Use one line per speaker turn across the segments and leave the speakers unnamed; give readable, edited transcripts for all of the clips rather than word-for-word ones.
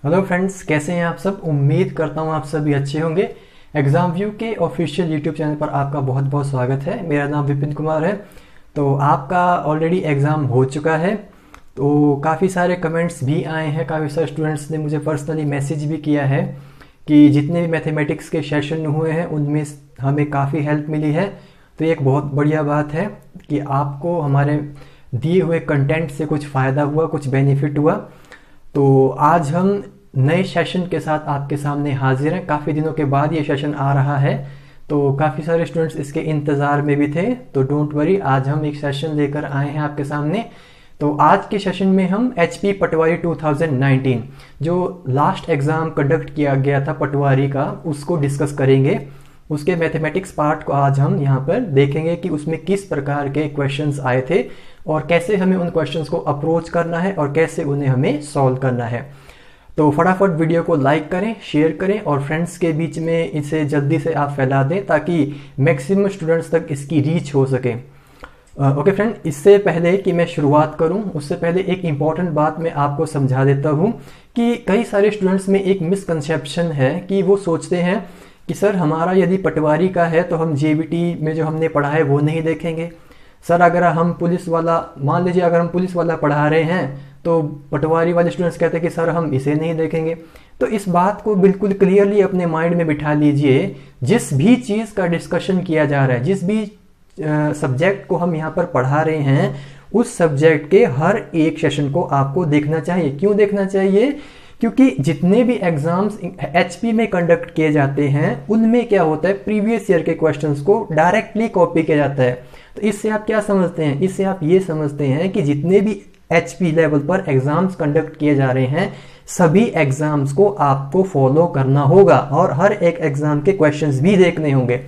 Hello friends, कैसे हैं आप सब। उम्मीद करता हूँ आप सभी अच्छे होंगे। एग्ज़ाम व्यू के ऑफिशियल यूट्यूब चैनल पर आपका बहुत बहुत स्वागत है। मेरा नाम विपिन कुमार है। तो आपका ऑलरेडी एग्ज़ाम हो चुका है। तो काफ़ी सारे कमेंट्स भी आए हैं, काफ़ी सारे स्टूडेंट्स ने मुझे पर्सनली मैसेज भी किया है कि जितने भी मैथमेटिक्स के सेशन हुए हैं उनमें हमें काफ़ी हेल्प मिली है। तो ये एक बहुत बढ़िया बात है कि आपको हमारे दिए हुए कंटेंट से कुछ फ़ायदा हुआ, कुछ बेनिफिट हुआ। तो आज हम नए सेशन के साथ आपके सामने हाजिर हैं। काफ़ी दिनों के बाद ये सेशन आ रहा है, तो काफ़ी सारे स्टूडेंट्स इसके इंतज़ार में भी थे। तो डोंट वरी, आज हम एक सेशन लेकर आए हैं आपके सामने। तो आज के सेशन में हम एचपी पटवारी 2019 जो लास्ट एग्ज़ाम कंडक्ट किया गया था पटवारी का, उसको डिस्कस करेंगे। उसके मैथमेटिक्स पार्ट को आज हम यहाँ पर देखेंगे कि उसमें किस प्रकार के क्वेश्चंस आए थे और कैसे हमें उन क्वेश्चंस को अप्रोच करना है और कैसे उन्हें हमें सॉल्व करना है। तो फटाफट वीडियो को लाइक करें, शेयर करें और फ्रेंड्स के बीच में इसे जल्दी से आप फैला दें ताकि मैक्सिमम स्टूडेंट्स तक इसकी रीच हो सके। ओके फ्रेंड, इससे पहले कि मैं शुरुआत करूं उससे पहले एक इम्पॉर्टेंट बात मैं आपको समझा देता हूं कि कई सारे स्टूडेंट्स में एक मिसकंसेप्शन है कि वो सोचते हैं कि सर हमारा यदि पटवारी का है तो हम जेबीटी में जो हमने पढ़ा है वो नहीं देखेंगे। सर अगर हम पुलिस वाला, मान लीजिए अगर हम पुलिस वाला पढ़ा रहे हैं तो पटवारी वाले स्टूडेंट्स कहते हैं कि सर हम इसे नहीं देखेंगे। तो इस बात को बिल्कुल क्लियरली अपने माइंड में बिठा लीजिए। जिस भी चीज़ का डिस्कशन किया जा रहा है, जिस भी सब्जेक्ट को हम यहाँ पर पढ़ा रहे हैं, उस सब्जेक्ट के हर एक सेशन को आपको देखना चाहिए। क्यों देखना चाहिए? क्योंकि जितने भी एग्जाम्स एचपी में कंडक्ट किए जाते हैं उनमें क्या होता है, प्रीवियस ईयर के क्वेश्चंस को डायरेक्टली कॉपी किया जाता है। तो इससे आप क्या समझते हैं? इससे आप ये समझते हैं कि जितने भी एचपी लेवल पर एग्जाम्स कंडक्ट किए जा रहे हैं सभी एग्जाम्स को आपको फॉलो करना होगा और हर एक एग्जाम के क्वेश्चंस भी देखने होंगे।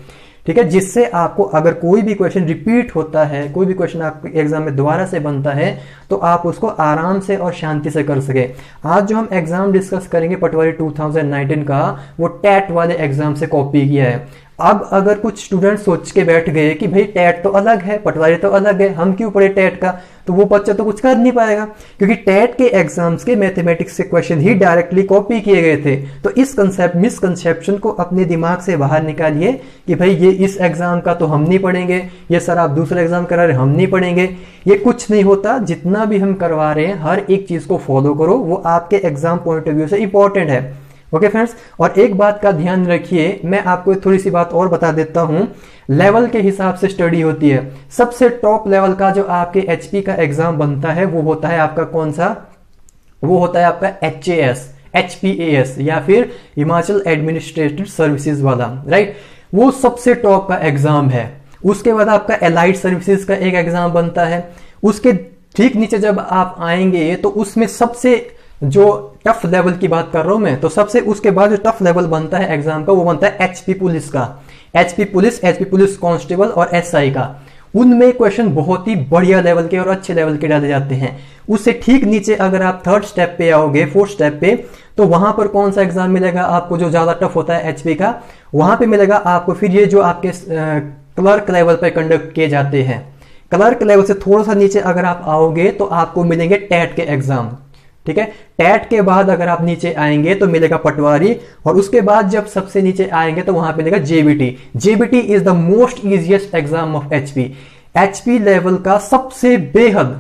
ठीक है, जिससे आपको अगर कोई भी क्वेश्चन रिपीट होता है, कोई भी क्वेश्चन आपके एग्जाम में दोबारा से बनता है तो आप उसको आराम से और शांति से कर सके। आज जो हम एग्जाम डिस्कस करेंगे पटवारी 2019 का, वो टैट वाले एग्जाम से कॉपी किया है। अब अगर कुछ स्टूडेंट सोच के बैठ गए कि भाई टैट तो अलग है, पटवारी तो अलग है, हम क्यों पढ़े टैट का, तो वो बच्चा तो कुछ कर नहीं पाएगा क्योंकि टैट के एग्जाम्स के मैथमेटिक्स के क्वेश्चन ही डायरेक्टली कॉपी किए गए थे। तो इस मिसकंसेप्शन को अपने दिमाग से बाहर निकालिए कि भाई ये इस एग्जाम का तो हम नहीं पढ़ेंगे, ये सर आप दूसरा एग्जाम करा रहे हम नहीं पढ़ेंगे। ये कुछ नहीं होता। जितना भी हम करवा रहे हैं हर एक चीज को फॉलो करो, वो आपके एग्जाम पॉइंट ऑफ व्यू से इंपॉर्टेंट है। ओके फ्रेंड्स, और एक बात का ध्यान रखिए, मैं आपको थोड़ी सी बात और बता देता हूं। लेवल के हिसाब से स्टडी होती है। सबसे टॉप लेवल का जो आपके एचपी का एग्जाम बनता है वो होता है आपका कौन सा? वो होता है आपका एचएएस, एचपीएएस या फिर हिमाचल एडमिनिस्ट्रेटिव सर्विसेज वाला, राइट। वो सबसे टॉप का एग्जाम है। उसके बाद आपका एलाइड सर्विसेज का एक एग्जाम बनता है। उसके ठीक नीचे जब आप आएंगे तो उसमें सबसे जो टफ लेवल की बात कर रहा हूं मैं, तो सबसे उसके बाद जो टफ लेवल बनता है एग्जाम का वो बनता है एचपी पुलिस का। एचपी पुलिस कांस्टेबल और एसआई का। उनमें क्वेश्चन बहुत ही बढ़िया लेवल के और अच्छे लेवल के डाले जाते हैं। उससे ठीक नीचे अगर आप थर्ड स्टेप पे आओगे, फोर्थ स्टेप पे, तो वहां पर कौन सा एग्जाम मिलेगा आपको जो ज्यादा टफ होता है एचपी का? वहां पे मिलेगा आपको फिर ये जो आपके क्लर्क लेवल पे कंडक्ट किए जाते हैं। क्लर्क लेवल से थोड़ा सा नीचे अगर आप आओगे तो आपको मिलेंगे टैट के एग्जाम। ठीक है, टैट के बाद अगर आप नीचे आएंगे तो मिलेगा पटवारी, और उसके बाद जब सबसे नीचे आएंगे तो वहां मिलेगा JBT. JBT is the most easiest exam of HP. HP level का सबसे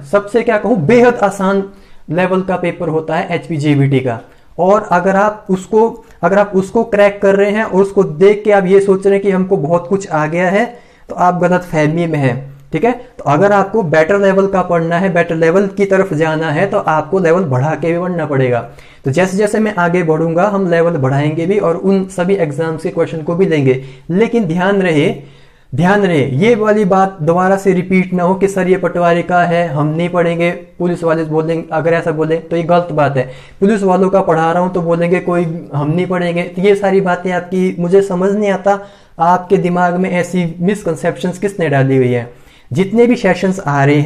सबसे क्या कहूं, बेहद आसान लेवल का पेपर होता है एचपी जेबीटी का। और अगर आप उसको क्रैक कर रहे हैं और उसको देख के आप ये सोच रहे हैं कि हमको बहुत कुछ आ गया है, तो आप गलत फहमी में हैं। ठीक है, तो अगर आपको बेटर लेवल का पढ़ना है, बेटर लेवल की तरफ जाना है, तो आपको लेवल बढ़ा के भी पढ़ना पड़ेगा। तो जैसे जैसे मैं आगे बढ़ूंगा हम लेवल बढ़ाएंगे भी और उन सभी एग्जाम्स के क्वेश्चन को भी लेंगे। लेकिन ध्यान रहे ये वाली बात दोबारा से रिपीट ना हो कि सर ये पटवारी का है हम नहीं पढ़ेंगे, पुलिस वाले बोलेंगे, अगर ऐसा बोले तो ये गलत बात है। पुलिस वालों का पढ़ा रहा हूं तो बोलेंगे कोई हम नहीं पढ़ेंगे। तो ये सारी बातें आपकी मुझे समझ नहीं आता, आपके दिमाग में ऐसी मिसकंसेप्शंस किसने डाली हुई है। जितने भी सेशन आ रहे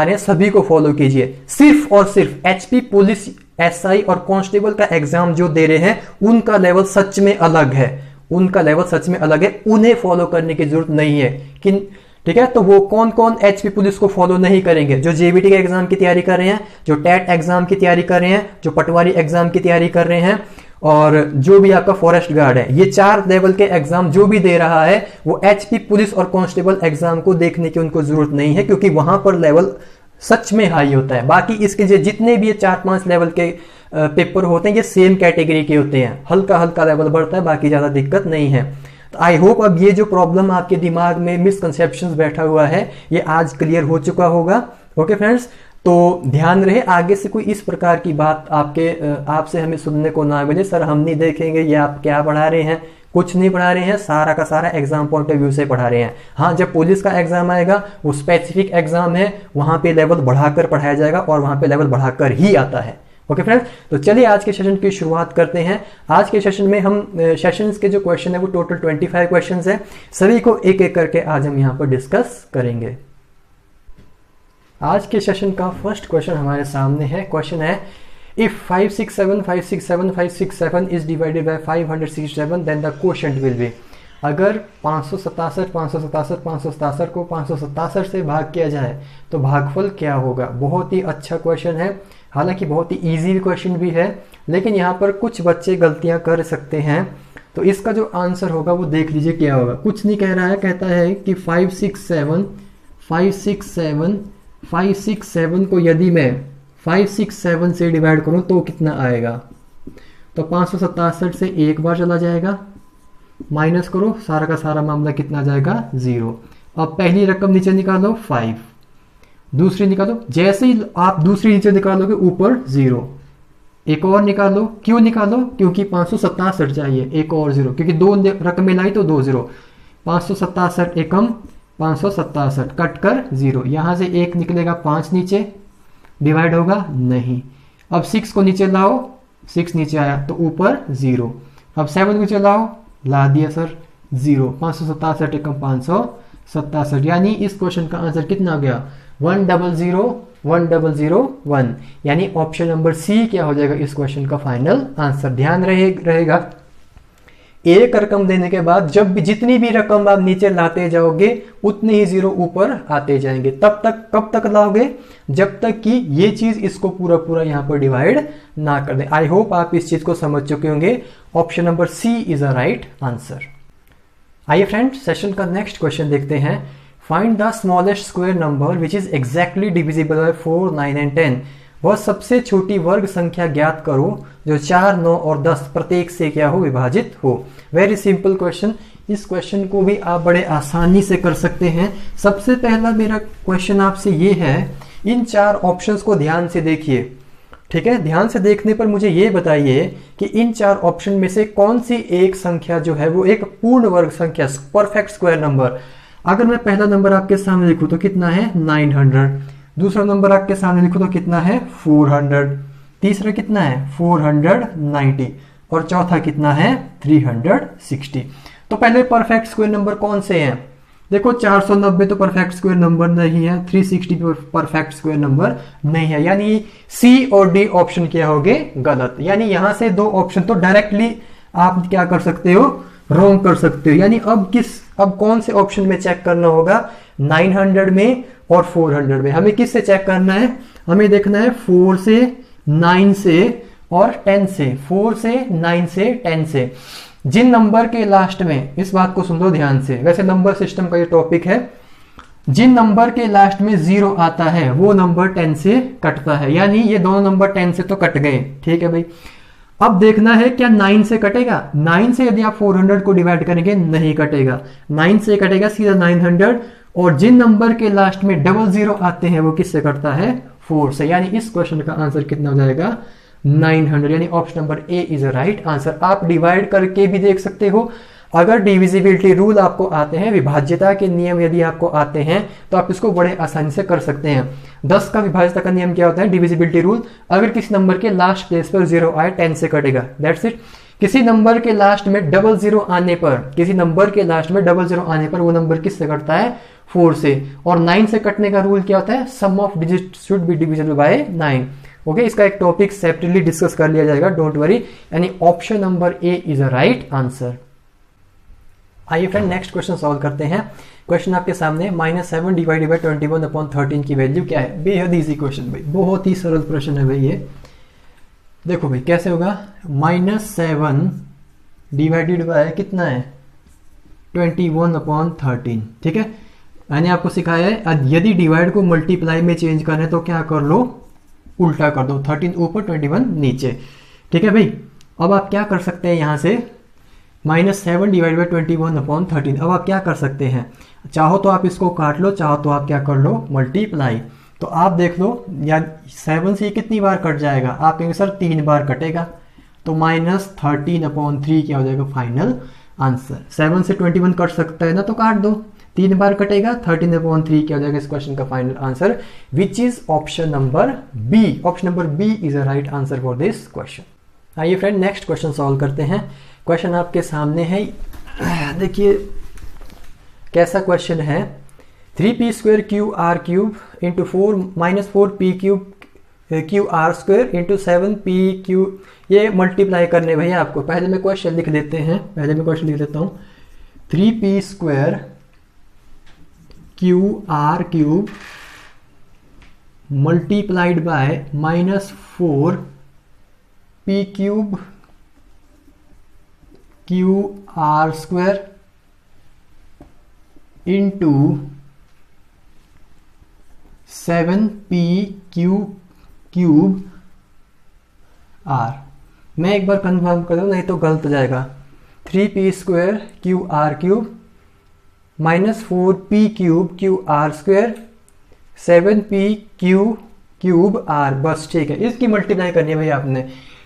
हैं सभी को फॉलो कीजिए। सिर्फ और सिर्फ एचपी पुलिस, एसआई और कांस्टेबल का एग्जाम जो दे रहे हैं उनका लेवल सच में अलग है, उन्हें फॉलो करने की जरूरत नहीं है। ठीक है, तो वो कौन कौन एचपी पुलिस को फॉलो नहीं करेंगे? जो जेबीटी के एग्जाम की तैयारी कर रहे हैं, जो टेट एग्जाम की तैयारी कर रहे हैं, जो पटवारी एग्जाम की तैयारी कर रहे हैं, और जो भी आपका फॉरेस्ट गार्ड है, ये 4 लेवल के एग्जाम जो भी दे रहा है वो एचपी पुलिस और कांस्टेबल एग्जाम को देखने की उनको जरूरत नहीं है, क्योंकि वहां पर लेवल सच में हाई होता है। बाकी इसके जितने भी ये 4-5 लेवल के पेपर होते हैं ये सेम कैटेगरी के होते हैं, हल्का हल्का लेवल बढ़ता है, बाकी ज्यादा दिक्कत नहीं है। तो आई होप अब ये जो प्रॉब्लम आपके दिमाग में मिसकंसेप्शंस बैठा हुआ है ये आज क्लियर हो चुका होगा। ओके फ्रेंड्स, तो ध्यान रहे आगे से कोई इस प्रकार की बात आपसे हमें सुनने को ना मिले, सर हम नहीं देखेंगे ये आप क्या पढ़ा रहे हैं, कुछ नहीं पढ़ा रहे हैं, सारा का सारा एग्जाम पॉइंट ऑफ व्यू से पढ़ा रहे हैं। हाँ, जब पुलिस का एग्जाम आएगा वो स्पेसिफिक एग्जाम है, वहां पे लेवल बढ़ाकर पढ़ाया जाएगा और वहां पे लेवल बढ़ाकर ही आता है। ओके फ्रेंड्स, तो चलिए आज के सेशन की शुरुआत करते हैं। आज के सेशन में हम सेशंस के जो क्वेश्चन है वो टोटल 25 क्वेश्चंस है, सभी को एक एक करके आज हम यहाँ पर डिस्कस करेंगे। आज के सेशन का फर्स्ट क्वेश्चन हमारे सामने है। क्वेश्चन है if 567 is divided by 567 then the quotient will be. अगर 567 को 567 से भाग किया जाए तो भागफल क्या होगा? बहुत ही अच्छा क्वेश्चन है, हालांकि बहुत ही इजी क्वेश्चन भी है, लेकिन यहाँ पर कुछ बच्चे गलतियां कर सकते हैं। तो इसका जो आंसर होगा वो देख लीजिए क्या होगा। कुछ नहीं कह रहा है, कहता है कि 567 को यदि मैं 567 से डिवाइड करूं तो कितना आएगा? तो 567 से एक बार चला जाएगा, माइनस करो, सारा का सारा मामला कितना जाएगा? 0। अब पहली रकम नीचे निकालो 5, दूसरी निकालो, जैसे ही आप दूसरी नीचे निकालोगे ऊपर 0, एक और निकालो। क्यों निकालो? क्योंकि 567 चाहिए, एक और 0, क्योंकि 2 रकमें लाई तो 2 0। 567 एकम 567 कट कर 0, यहां से 1 निकलेगा, 5 नीचे डिवाइड होगा नहीं। अब 6 को नीचे लाओ, 6 नीचे आया तो ऊपर 0। अब 7 को नीचे लाओ, ला दिया सर 0। 567 एकम 567, यानी इस क्वेश्चन का आंसर कितना हो गया? 1001, यानी ऑप्शन नंबर सी क्या हो जाएगा इस क्वेश्चन का फाइनल आंसर। ध्यान रहेगा एक रकम देने के बाद जब भी जितनी भी रकम आप नीचे लाते जाओगे उतने ही 0 ऊपर आते जाएंगे। तब तक कब तक लाओगे? जब तक कि ये चीज इसको पूरा यहाँ पर डिवाइड ना कर दे। आई होप आप इस चीज को समझ चुके होंगे। Option number C is a right answer. आइए फ्रेंड्स, सेशन का नेक्स्ट क्वेश्चन देखते हैं। Find the smallest square number which is exactly divisible by 4, 9 and 10। वह सबसे छोटी वर्ग संख्या ज्ञात करो जो 4, 9 और 10 प्रत्येक से क्या हो? विभाजित हो। Very simple question. इस क्वेश्चन को भी आप बड़े आसानी से कर सकते हैं। सबसे पहला मेरा क्वेश्चन आपसे ये है, इन 4 ऑप्शंस को ध्यान से देखिए। ठीक है, ध्यान से देखने पर मुझे ये बताइए कि इन 4 ऑप्शन में से कौन सी एक संख्या जो है वो एक पूर्ण वर्ग संख्या, परफेक्ट स्क्वायर नंबर। अगर मैं पहला नंबर आपके सामने लिखूं तो कितना है? 900। दूसरा नंबर आपके सामने लिखूं तो कितना है? 400। तीसरा कितना है? 490। और चौथा कितना है? 360। तो पहले परफेक्ट स्क्वायर नंबर कौन से हैं? देखो 490 तो परफेक्ट स्क्वायर नंबर नहीं है, 360 परफेक्ट स्क्वायर नंबर नहीं है, यानी सी और डी ऑप्शन क्या हो गए? गलत। यानी यहां से 2 ऑप्शन तो डायरेक्टली आप क्या कर सकते हो? रॉन्ग कर सकते हो। यानी अब कौन से ऑप्शन में चेक करना होगा? 900 में और 400 में। हमें किस से चेक करना है? हमें देखना है 4 से, 9 से और 10 से। 4 से, 9 से, 10 से। जिन नंबर के लास्ट में, इस बात को सुन लो ध्यान से, वैसे नंबर सिस्टम का ये टॉपिक है, जिन नंबर के लास्ट में 0 आता है वो नंबर 10 से कटता है। यानी ये दोनों नंबर 10 से तो कट गए। ठीक है भाई, अब देखना है क्या 9 से कटेगा? 9 से यदि आप 400 को डिवाइड करेंगे नहीं कटेगा, 9 से कटेगा सीधा 900। और जिन नंबर के लास्ट में 00 आते हैं वो किससे कटता है? 4 से। यानी इस क्वेश्चन का आंसर कितना हो जाएगा? 900। यानी option number A is a right answer. आप डिवाइड करके भी देख सकते हो। अगर डिविजिबिलिटी रूल आपको आते हैं, विभाज्यता के नियम यदि आपको आते हैं तो आप इसको बड़े आसानी से कर सकते हैं। 10 का विभाज्यता का नियम क्या होता है? Divisibility rule. अगर किसी नंबर के लास्ट प्लेस पर 0 आए 10 से कटेगा, दैट्स इट। किसी नंबर के लास्ट में 00 आने पर, किसी नंबर के लास्ट में 00 आने पर वो नंबर किससे कटता है? 4 से। और 9 से कटने का रूल क्या होता है? Sum of digit should be divisible by 9। Okay, इसका एक टॉपिक सेपरेटली डिस्कस कर लिया जाएगा, डोंट वरी। यानी option number A is a right answer. आइए फ्रेंड नेक्स्ट क्वेश्चन सॉल्व करते हैं। क्वेश्चन आपके सामने -7 डिवाइडेड बाई 21/13 की वैल्यू क्या है। बेहद ईजी क्वेश्चन भाई, बहुत ही सरल प्रश्न है भाई ये। देखो भाई कैसे होगा, -7 डिवाइडेड बाय कितना है 21/13, ठीक है। मैंने आपको सिखाया है यदि डिवाइड को मल्टीप्लाई में चेंज करना है तो क्या कर लो, उल्टा कर दो, 13 ऊपर 21 नीचे, ठीक है भाई। अब आप क्या कर सकते हैं यहाँ से, -7 डिवाइड बाई 21/13। अब आप क्या कर सकते हैं, चाहो तो आप इसको काट लो, चाहो तो आप क्या कर लो मल्टीप्लाई। तो आप देख लो या 7 से कितनी बार कट जाएगा, आप कहेंगे सर 3 बार कटेगा, तो -13/3 क्या हो जाएगा फाइनल आंसर। 7 से 21 कट सकता है ना, तो काट दो, 3 बार कटेगा, 13/3 क्या हो जाएगा इस क्वेश्चन का final answer, which is option number B. Option number B is a right answer for this question. आइए फ्रेंड नेक्स्ट क्वेश्चन सॉल्व करते हैं। क्वेश्चन आपके सामने है, देखिए कैसा क्वेश्चन है। 3p² QR³ into 4p³ QR² into 7p³ ये मल्टीप्लाई करने भैया आपको। पहले मैं क्वेश्चन लिख लेते हैं, पहले मैं क्वेश्चन लिख देता हूँ। 3p² QR³ multiplied by -4p³ QR² into 7p³ R। मैं एक बार कंफर्म कर दूं, नहीं तो गलत हो जाएगा। 3p² QR³ -4p³ QR², 7p³ R, बस ठीक है। इसकी मल्टीप्लाई करनी है भाई आपने,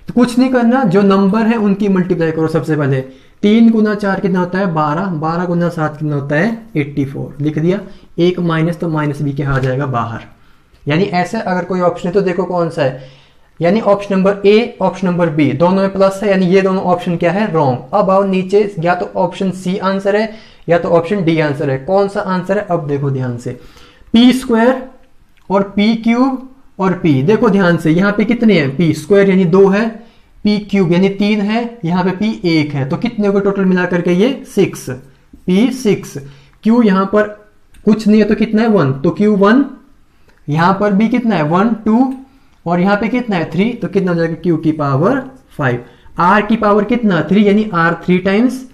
तो कुछ नहीं करना, जो नंबर है उनकी मल्टीप्लाई करो। सबसे पहले 3 गुना 4 कितना होता है 12, 12 गुना 7 कितना होता है 84, लिख दिया। एक माइनस तो माइनस बी क्या आ जाएगा बाहर। यानी ऐसे अगर कोई ऑप्शन है तो देखो कौन सा है, यानी option number A option number B दोनों में प्लस है, यानी ये दोनों ऑप्शन क्या है रॉन्ग। अब आओ नीचे, या तो ऑप्शन सी आंसर है या तो ऑप्शन डी आंसर है। कौन सा आंसर है अब देखो ध्यान से, p² और p³ और p, देखो ध्यान से यहाँ पे कितने हैं, p² यानी 2 है, p³ यानी 3 है, यहाँ पे p 1 है, तो कितने को टोटल मिला करके ये 6, p6। q यहाँ पर कुछ नहीं है तो कितना है 1, तो q1, यहाँ पर भी कितना है 1 2, और यहाँ पे कितना है 3, तो कितना हो जाएगा q की पावर 5। r की पावर कितना 3, यानी r 3 times,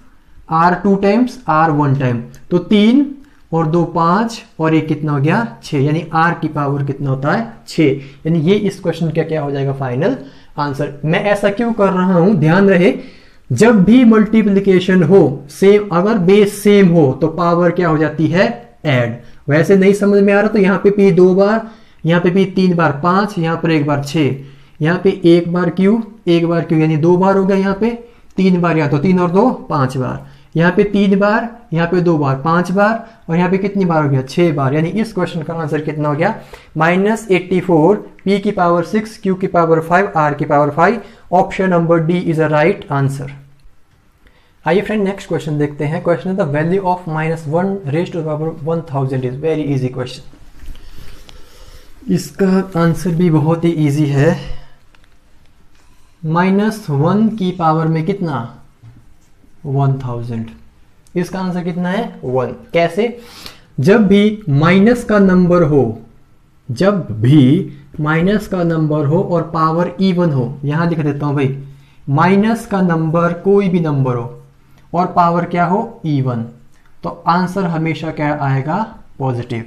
r 2 times, r 1 time, तो 3 और 2 5 और एक कितना हो गया 6, यानी r की पावर कितना होता है 6। यानी ये इस क्वेश्चन का क्या हो जाएगा फाइनल आंसर। मैं ऐसा क्यों कर रहा हूं, ध्यान रहे, जब भी मल्टीप्लिकेशन हो सेम, अगर बेस सेम हो तो पावर क्या हो जाती है ऐड। वैसे नहीं समझ में आ रहा तो यहाँ पे p 2 बार, यहाँ पे p 3 बार 5, यहाँ पर 1 बार 6, यहाँ पे 1 बार q, 1 बार q यानी 2 बार हो गया, यहाँ पे 3 बार, यहाँ तो 3 और 2 5 बार, यहाँ पे 3 बार, यहाँ पे 2 बार 5 बार, और यहाँ पे कितनी बार हो गया 6 बार। यानी इस क्वेश्चन का आंसर कितना हो गया -84, p की पावर 6, q की पावर 5, r की power 5। Option number D is a right answer. आइए फ्रेंड नेक्स्ट क्वेश्चन देखते हैं। क्वेश्चन है the value of -1 raised to the power 1000 is very easy question. इसका आंसर भी बहुत ही इजी है। -1 की पावर में कितना 1000, इसका आंसर कितना है 1। कैसे, जब भी माइनस का नंबर हो, जब भी माइनस का नंबर हो और पावर इवन हो, यहां लिख देता हूं भाई, माइनस का नंबर कोई भी नंबर हो और पावर क्या हो इवन, तो आंसर हमेशा क्या आएगा पॉजिटिव।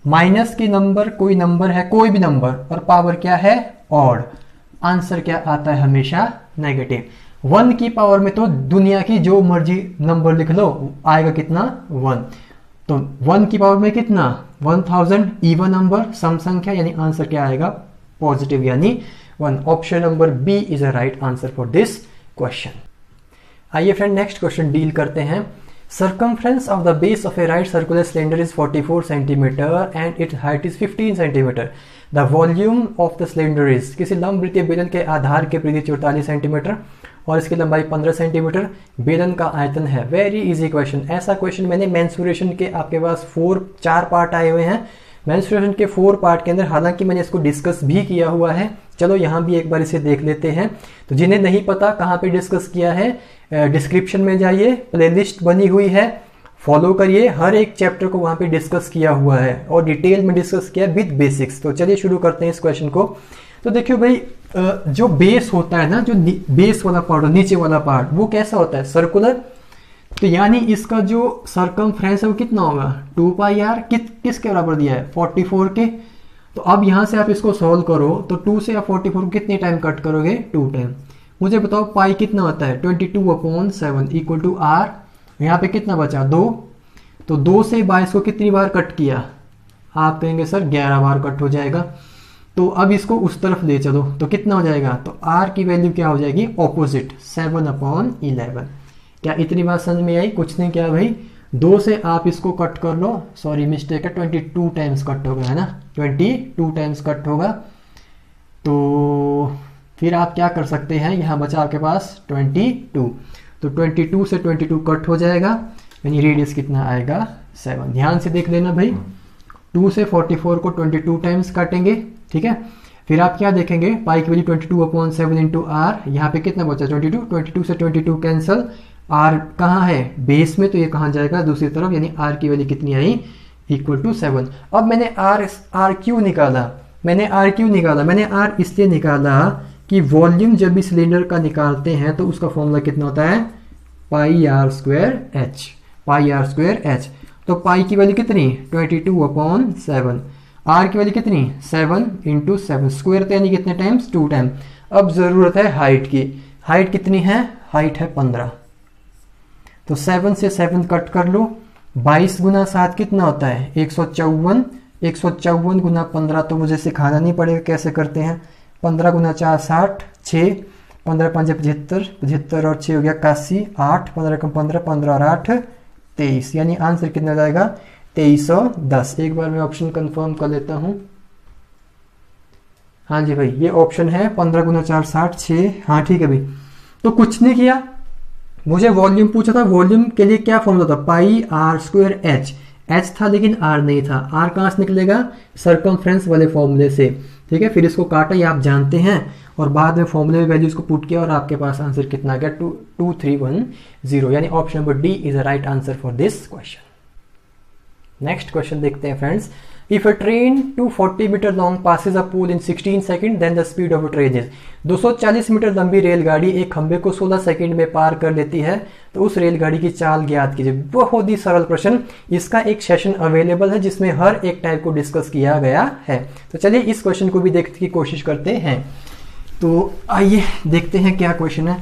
माइनस के नंबर कोई नंबर है, कोई भी नंबर, और पावर क्या है ऑड, आंसर क्या आता है हमेशा नेगेटिव। 1 की पावर में तो दुनिया की जो मर्जी नंबर लिख लो आएगा कितना 1, तो 1 की पावर में कितना 1000 इवन नंबर, सम संख्या, यानी आंसर क्या आएगा पॉजिटिव यानी 1। Option number B is a right answer for this question. आइए फ्रेंड नेक्स्ट क्वेश्चन डील करते हैं। Circumference of the base of a right circular cylinder is 44 cm and its height is 15 cm. The volume of the cylinder is, किसी लंबवृत्तीय बेलन के आधार के परिधि 44 centimetre और इसकी लंबाई 15 सेंटीमीटर, बेलन का आयतन है। Very easy question. ऐसा क्वेश्चन मैंने मेंसुरेशन के आपके पास 4 पार्ट आए हुए हैं, मेंस्ट्रुएशन के 4 पार्ट के अंदर, हालांकि मैंने इसको डिस्कस भी किया हुआ है, चलो यहाँ भी एक बार इसे देख लेते हैं। तो जिन्हें नहीं पता कहाँ पे डिस्कस किया है, डिस्क्रिप्शन में जाइए, प्लेलिस्ट बनी हुई है, फॉलो करिए, हर एक चैप्टर को वहाँ पे डिस्कस किया हुआ है और डिटेल में डिस्कस किया विद बेसिक्स। तो चलिए शुरू करते हैं इस क्वेश्चन को। तो देखियो भाई, जो बेस होता है ना, जो बेस वाला पार्ट, नीचे वाला पार्ट, वो कैसा होता है? सर्कुलर। तो यानी इसका जो सर्कमफ्रेंस है वो कितना होगा? 2 पाई आर। किसके बराबर दिया है? 44 के। तो अब यहाँ से आप इसको सॉल्व करो तो 2 से आप 44 को कितने टाइम कट करोगे? 2 टाइम। मुझे बताओ पाई कितना होता है? 22/7 इक्वल टू आर। यहाँ पे कितना बचा? 2। तो 2 से 22 को कितनी बार कट किया? आप कहेंगे सर 11 बार कट हो जाएगा। तो अब इसको उस तरफ ले चलो तो कितना हो जाएगा? तो r की वैल्यू क्या हो जाएगी? ऑपोजिट, 7/11। क्या इतनी बात समझ में आई? कुछ नहीं किया भाई, 2 से आप इसको कट कर लो, सॉरी मिस्टेक है, 22 टाइम्स कट होगा, है ना, 22 टाइम्स कट होगा। तो फिर आप क्या कर सकते हैं, यहाँ बचा आपके पास 22। तो 22 से 22 कट हो जाएगा, यानी रेडियस कितना आएगा? 7। ध्यान से देख लेना भाई, 2 से 44 को 22 टाइम्स काटेंगे, ठीक है। फिर आप क्या देखेंगे, पाई की वैल्यू 22/7 इंटू आर। यहाँ पे कितना बचा? 22 से 22 कैंसल, आर कहाँ है? बेस में, तो ये कहाँ जाएगा? दूसरी तरफ, यानी आर की वैल्यू कितनी आई? Equal to 7। अब मैंने आर क्यों निकाला? मैंने आर इसलिए निकाला कि वॉल्यूम जब भी सिलेंडर का निकालते हैं तो उसका फॉर्मूला कितना होता है? पाई आर स्क्वायर एच। तो पाई की वैल्यू कितनी? 22/7। आर की वैल्यू कितनी? 7 इंटू 7 स्क्वायर, यानी कितने टाइम्स? 2 टाइम। अब जरूरत है हाइट की। हाइट कितनी है? हाइट है 15। तो 7 से 7 कट कर लो, 22 गुना 7 कितना होता है? 154। 154 गुना 15 तो मुझे सिखाना नहीं पड़ेगा कैसे करते हैं। 15 गुना 4 60, 6, 15 5 75, 75 और 6 हो गया 81, 8, 15 कम 15, 15 और 8 23, यानी आंसर कितना जाएगा? 2310। एक बार मैं ऑप्शन कंफर्म कर लेता हूं। हाँ जी भाई, ये ऑप्शन है 15 गुना 4 60, 6। हाँ ठीक है भाई। तो कुछ नहीं किया, मुझे वॉल्यूम पूछा था, वॉल्यूम के लिए क्या फॉर्मूला था? पाई आर स्क्वायर एच। एच था लेकिन आर नहीं था। आर कहाँ से निकलेगा? सर्कमफ्रेंस वाले फॉर्मूले से, ठीक है। फिर इसको काटा, ये आप जानते हैं, और बाद में फॉर्मूले में वैल्यूज को पुट किया और आपके पास आंसर कितना आ गया? 2310, यानी option number D is the right answer for this question. Next question देखते हैं friends. If a train 240 metre long passes a pole in 16 second then the speed of a train is. 240 metre लंबी रेलगाड़ी एक खंबे को 16 second में पार कर लेती है, तो उस रेलगाड़ी की चाल ज्ञात कीजिए। बहुत ही सरल प्रश्न। इसका एक सेशन अवेलेबल है जिसमें हर एक टाइप को डिस्कस किया गया है। तो चलिए इस क्वेश्चन को भी देखने की कोशिश करते हैं। तो आइए देखते हैं क्या क्वेश्चन है।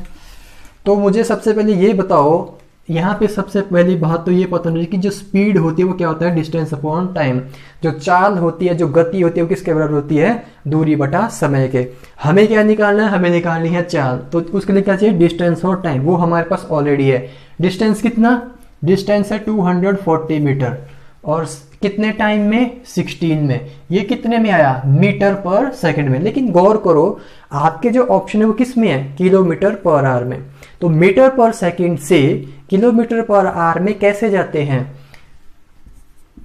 तो मुझे सबसे पहले ये बताओ, यहाँ पे सबसे पहली बात तो ये पता नहीं कि जो स्पीड होती है वो क्या होता है? Distance upon time. जो चाल होती है, जो गति होती है, वो किसके बराबर होती है? दूरी बटा समय के। हमें क्या निकालना है? हमें निकालनी है चाल। तो उसके लिए क्या चाहिए? डिस्टेंस और टाइम। वो हमारे पास ऑलरेडी है। डिस्टेंस कितना? डिस्टेंस है 240 मीटर, और कितने टाइम में? 16 में। ये कितने में आया? मीटर पर सेकंड में। लेकिन गौर करो, आपके जो ऑप्शन है वो किस में है? किलोमीटर पर आवर में। तो मीटर पर सेकंड से किलोमीटर पर आवर में कैसे जाते हैं?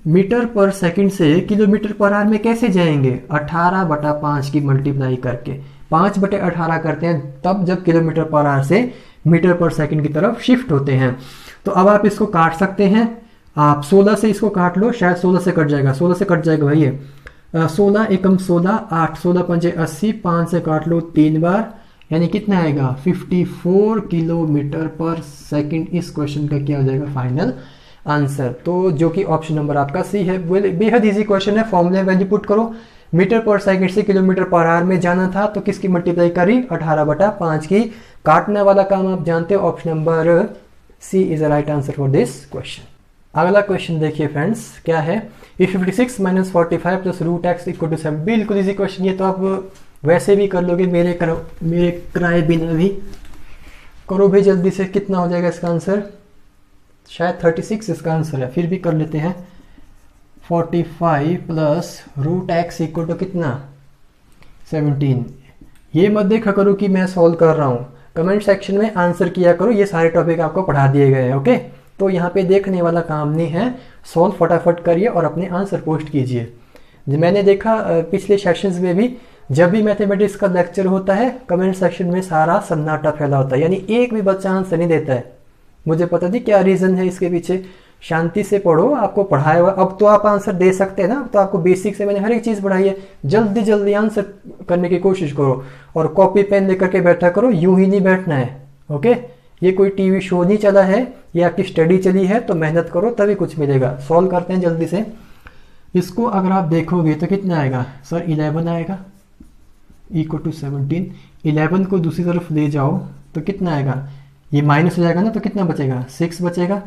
मीटर पर सेकंड से किलोमीटर पर आवर में कैसे जाएंगे? 18/5 की मल्टीप्लाई करके 5/18 करते हैं, तब जब किलोमीटर पर आवर से मीटर पर सेकंड की तरफ शिफ्ट होते हैं। तो अब आप इसको काट सकते हैं। आप 16 से इसको काट लो, शायद 16 से कट जाएगा। 16 से कट जाएगा भाई, ये 16 एकम 16, 8, 16 पंजे 80, 5 से काट लो 3 बार, यानी कितना आएगा? 54 किलोमीटर पर सेकंड। इस क्वेश्चन का क्या हो जाएगा? Final answer. तो जो कि ऑप्शन नंबर आपका सी है। बेहद इजी क्वेश्चन है। फॉर्मूले वैल्यू पुट करो। मीटर पर सेकंड से किलोमीटर पर आवर में जाना था, तो किसकी मल्टीप्लाई करी? 18/5 की। काटने वाला काम आप जानते हो। Option number C is the right answer for this question. अगला क्वेश्चन देखिए फ्रेंड्स, क्या है? if 56 - 45 + √x = 7। बिल्कुल इजी क्वेश्चन। ये तो आप वैसे भी कर लोगे, मेरे कराए बिना भी। करो भाई जल्दी से। कितना हो जाएगा इसका आंसर? शायद 36 इसका आंसर है, फिर भी कर लेते हैं। 45 + √x = कितना? 17। ये मत देखा करो कि मैं सॉल्व कर रहा हूँ, कमेंट सेक्शन में आंसर किया करो। ये सारे टॉपिक आपको पढ़ा दिए गए हैं, ओके। तो यहाँ पे देखने वाला काम नहीं है, सॉल्व फटाफट करिए और अपने आंसर पोस्ट कीजिए। मैंने देखा पिछले सेशंस में भी, जब भी मैथमेटिक्स का लेक्चर होता है कमेंट सेक्शन में सारा सन्नाटा फैला होता है, यानी एक भी बच्चा आंसर नहीं देता है। मुझे पता नहीं क्या रीज़न है इसके पीछे। शांति से पढ़ो, आपको पढ़ाया हुआ, अब तो आप आंसर दे सकते हैं ना, अब तो आपको बेसिक से मैंने हर एक चीज़ पढ़ाई है। जल्दी जल्दी आंसर करने की कोशिश करो और कॉपी पेन लेकर के बैठा करो, यूं ही नहीं बैठना है। ओके, ये कोई टीवी शो नहीं चला है, ये आपकी स्टडी चली है, तो मेहनत करो तभी कुछ मिलेगा। सॉल्व करते हैं जल्दी से। इसको अगर आप देखोगे तो कितना आएगा सर, 11 आएगा इक्वल टू 17। 11 को दूसरी तरफ ले जाओ तो कितना आएगा, ये माइनस हो जाएगा ना, तो कितना बचेगा, 6 बचेगा।